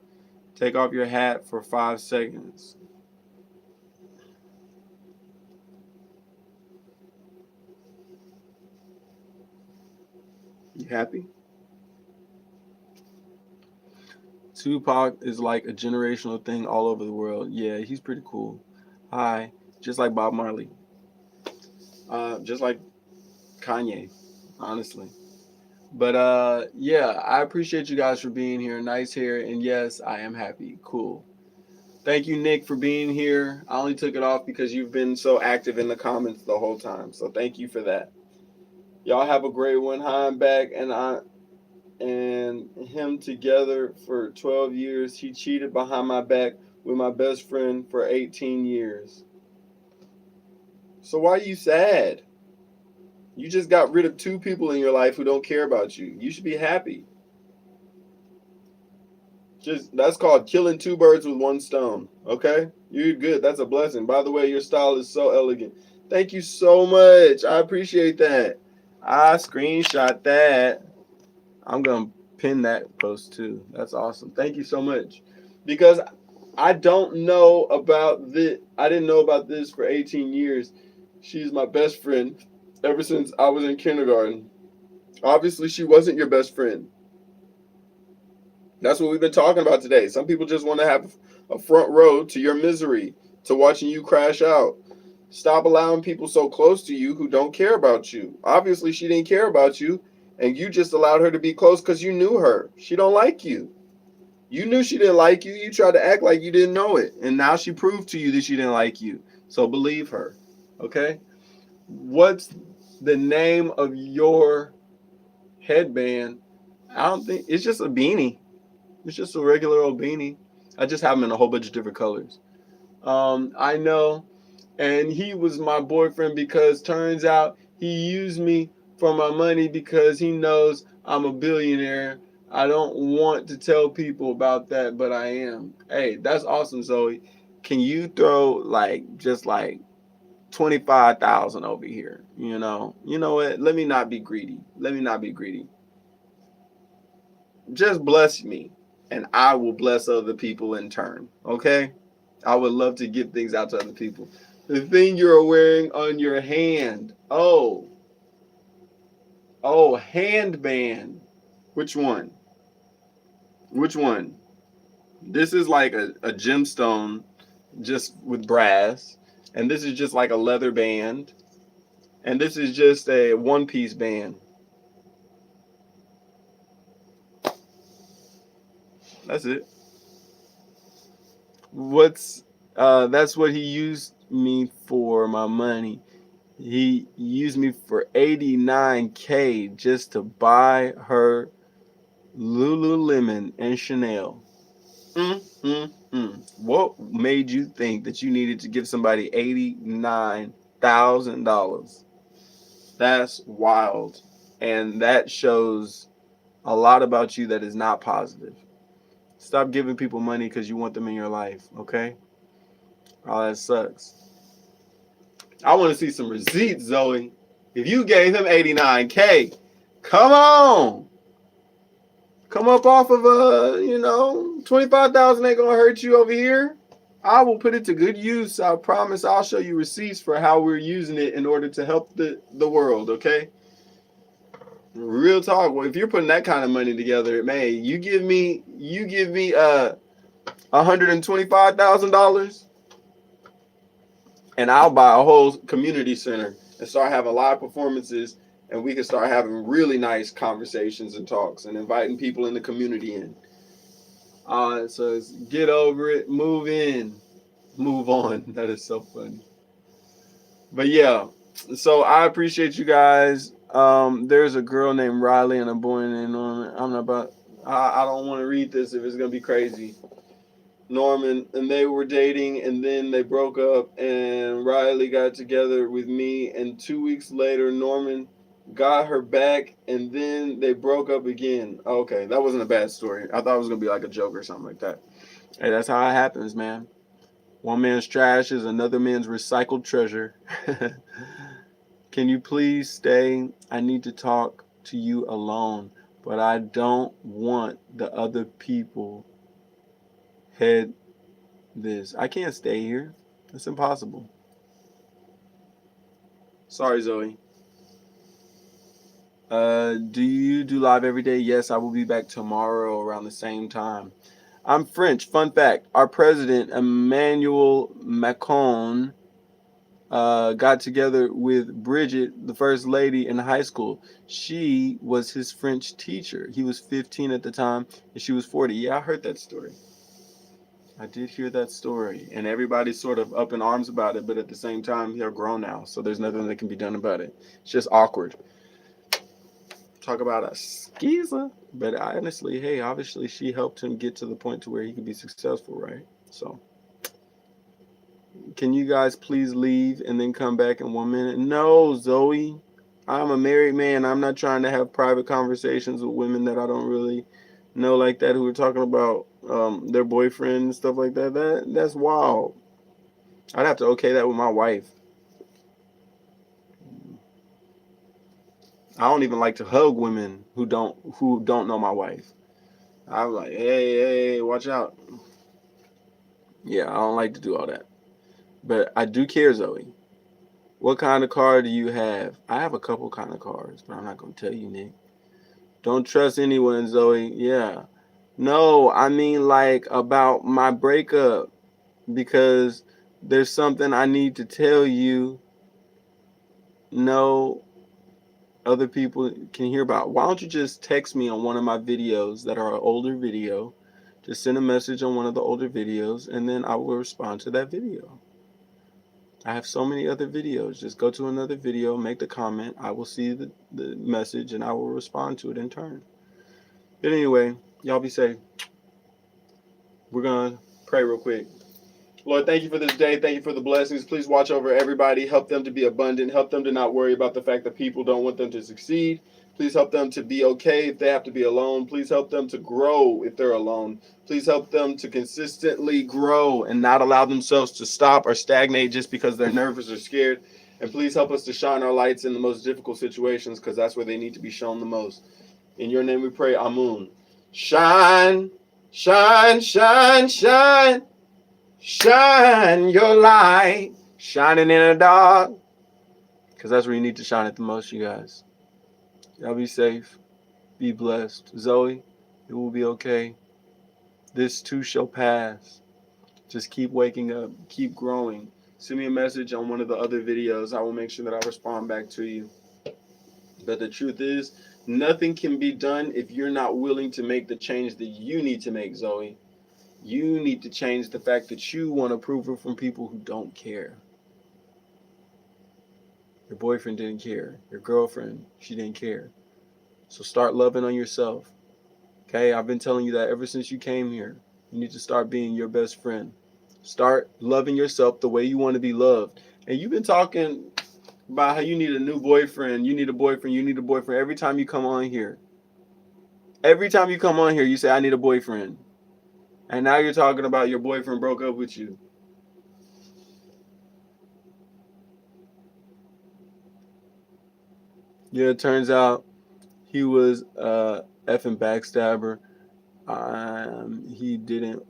Take off your hat for 5 seconds. You happy? Tupac is like a generational thing all over the world. Yeah, he's pretty cool. Hi, just like Bob Marley. Just like Kanye, honestly. But yeah, I appreciate you guys for being here. Nice hair, and yes, I am happy. Cool. Thank you, Nick, for being here. I only took it off because you've been so active in the comments the whole time. So thank you for that. Y'all have a great one. Hi, I'm back, and I and him together for 12 years. He cheated behind my back with my best friend for 18 years. So why are you sad? You just got rid of 2 people in your life who don't care about you. You should be happy. Just that's called killing 2 birds with 1 stone. Okay, you're good. That's a blessing. By the way, your style is so elegant. Thank you so much. I appreciate that. I screenshot that. I'm gonna pin that post too. That's awesome. Thank you so much. Because I don't know about this. I didn't know about this for 18 years. She's my best friend ever since I was in kindergarten. Obviously, she wasn't your best friend. That's what we've been talking about today. Some people just want to have a front row to your misery, to watching you crash out. Stop allowing people so close to you who don't care about you. Obviously, she didn't care about you, and you just allowed her to be close because you knew her. She don't like you. You knew she didn't like you. You tried to act like you didn't know it, and now she proved to you that she didn't like you. So believe her, okay? What's the name of your headband? I don't think it's just a beanie. It's just a regular old beanie. I just have them in a whole bunch of different colors. I know. And he was my boyfriend because turns out he used me for my money because he knows I'm a billionaire. I don't want to tell people about that, but I am. Hey, that's awesome, Zoe. Can you throw just 25,000 over here? You know what? Let me not be greedy. Let me not be greedy. just bless me and I will bless other people in turn. Okay? I would love to give things out to other people. The thing you're wearing on your hand. Oh, handband. Which one? Which one? This is like a gemstone just with brass. And this is just like a leather band. And this is just a one-piece band. That's it. That's what he used me for, my money. He used me for $89K just to buy her Lululemon and Chanel. What made you think that you needed to give somebody $89,000? That's wild. And that shows a lot about you that is not positive. Stop giving people money because you want them in your life, okay? Oh, that sucks. I want to see some receipts, Zoe. If you gave him $89K, come on. Come up off of 25,000 ain't gonna hurt you over here. I will put it to good use. I promise I'll show you receipts for how we're using it in order to help the world, okay? Real talk. Well, if you're putting that kind of money together, man, you give me $125,000 and I'll buy a whole community center and start having live performances, and we can start having really nice conversations and talks and inviting people in the community in. So it's get over it, move in, move on. That is so funny. But yeah, so I appreciate you guys. There's a girl named Riley and a boy named Norman. I don't want to read this if it's gonna be crazy. Norman, and they were dating, and then they broke up, and Riley got together with me, and 2 weeks later Norman got her back, and then they broke up again. Okay, that wasn't a bad story. I thought it was gonna be like a joke or something like that. Hey, that's how it happens, man. One man's trash is another man's recycled treasure. Can you please stay? I need to talk to you alone, but I don't want the other people head this. I can't stay here. It's impossible. Sorry, Zoe. Do you do live every day? Yes, I will be back tomorrow around the same time. I'm French. Fun fact: our president Emmanuel Macron got together with Bridget, the first lady in high school. She was his French teacher. He was 15 at the time, and she was 40. Yeah, I heard that story. I did hear that story, and everybody's sort of up in arms about it, but at the same time, they're grown now, so there's nothing that can be done about it. It's just awkward. Talk about a skeezer. But honestly, hey, obviously she helped him get to the point to where he could be successful, right? So, can you guys please leave and then come back in 1 minute? No, Zoe. I'm a married man. I'm not trying to have private conversations with women that I don't really know like that, who are talking about their boyfriend and stuff like that. That's wild. I'd have to okay that with my wife. I don't even like to hug women who don't know my wife. I'm like, hey, watch out. Yeah, I don't like to do all that. But I do care, Zoe. What kind of car do you have? I have a couple kind of cars, but I'm not gonna tell you, Nick. Don't trust anyone, Zoe. Yeah. No, I mean like about my breakup, because there's something I need to tell you. No other people can hear about. Why don't you just text me on one of my videos that are an older video? Just send a message on one of the older videos, and then I will respond to that video. I have so many other videos. Just go to another video, make the comment. I will see the message, and I will respond to it in turn. But anyway, y'all be safe. We're going to pray real quick. Lord, thank you for this day. Thank you for the blessings. Please watch over everybody. Help them to be abundant. Help them to not worry about the fact that people don't want them to succeed. Please help them to be okay if they have to be alone. Please help them to grow if they're alone. Please help them to consistently grow and not allow themselves to stop or stagnate just because they're nervous or scared. And please help us to shine our lights in the most difficult situations, because that's where they need to be shown the most. In your name we pray, Amun. Shine, shine, shine, shine, shine your light. Shining in the dark. Because that's where you need to shine it the most, you guys. Y'all be safe. Be blessed. Zoe, it will be okay. This too shall pass. Just keep waking up. Keep growing. Send me a message on one of the other videos. I will make sure that I respond back to you. But the truth is, nothing can be done if you're not willing to make the change that you need to make, Zoe. You need to change the fact that you want approval from people who don't care. Your boyfriend didn't care. Your girlfriend, she didn't care. So start loving on yourself. Okay? I've been telling you that ever since you came here. You need to start being your best friend. Start loving yourself the way you want to be loved. And you've been talking about how you need a new boyfriend. You need a boyfriend. You need a boyfriend. Every time you come on here. Every time you come on here, you say, I need a boyfriend. And now you're talking about your boyfriend broke up with you. Yeah, it turns out he was a effing backstabber. He didn't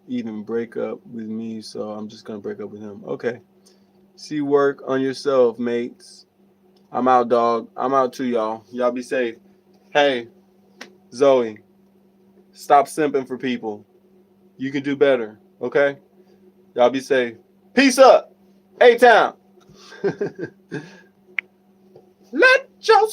even break up with me, so I'm just gonna break up with him. Okay. See, work on yourself, mates. I'm out, dog. I'm out too, y'all. Y'all be safe. Hey, Zoe, stop simping for people. You can do better, okay? Y'all be safe. Peace up. A-Town. Let your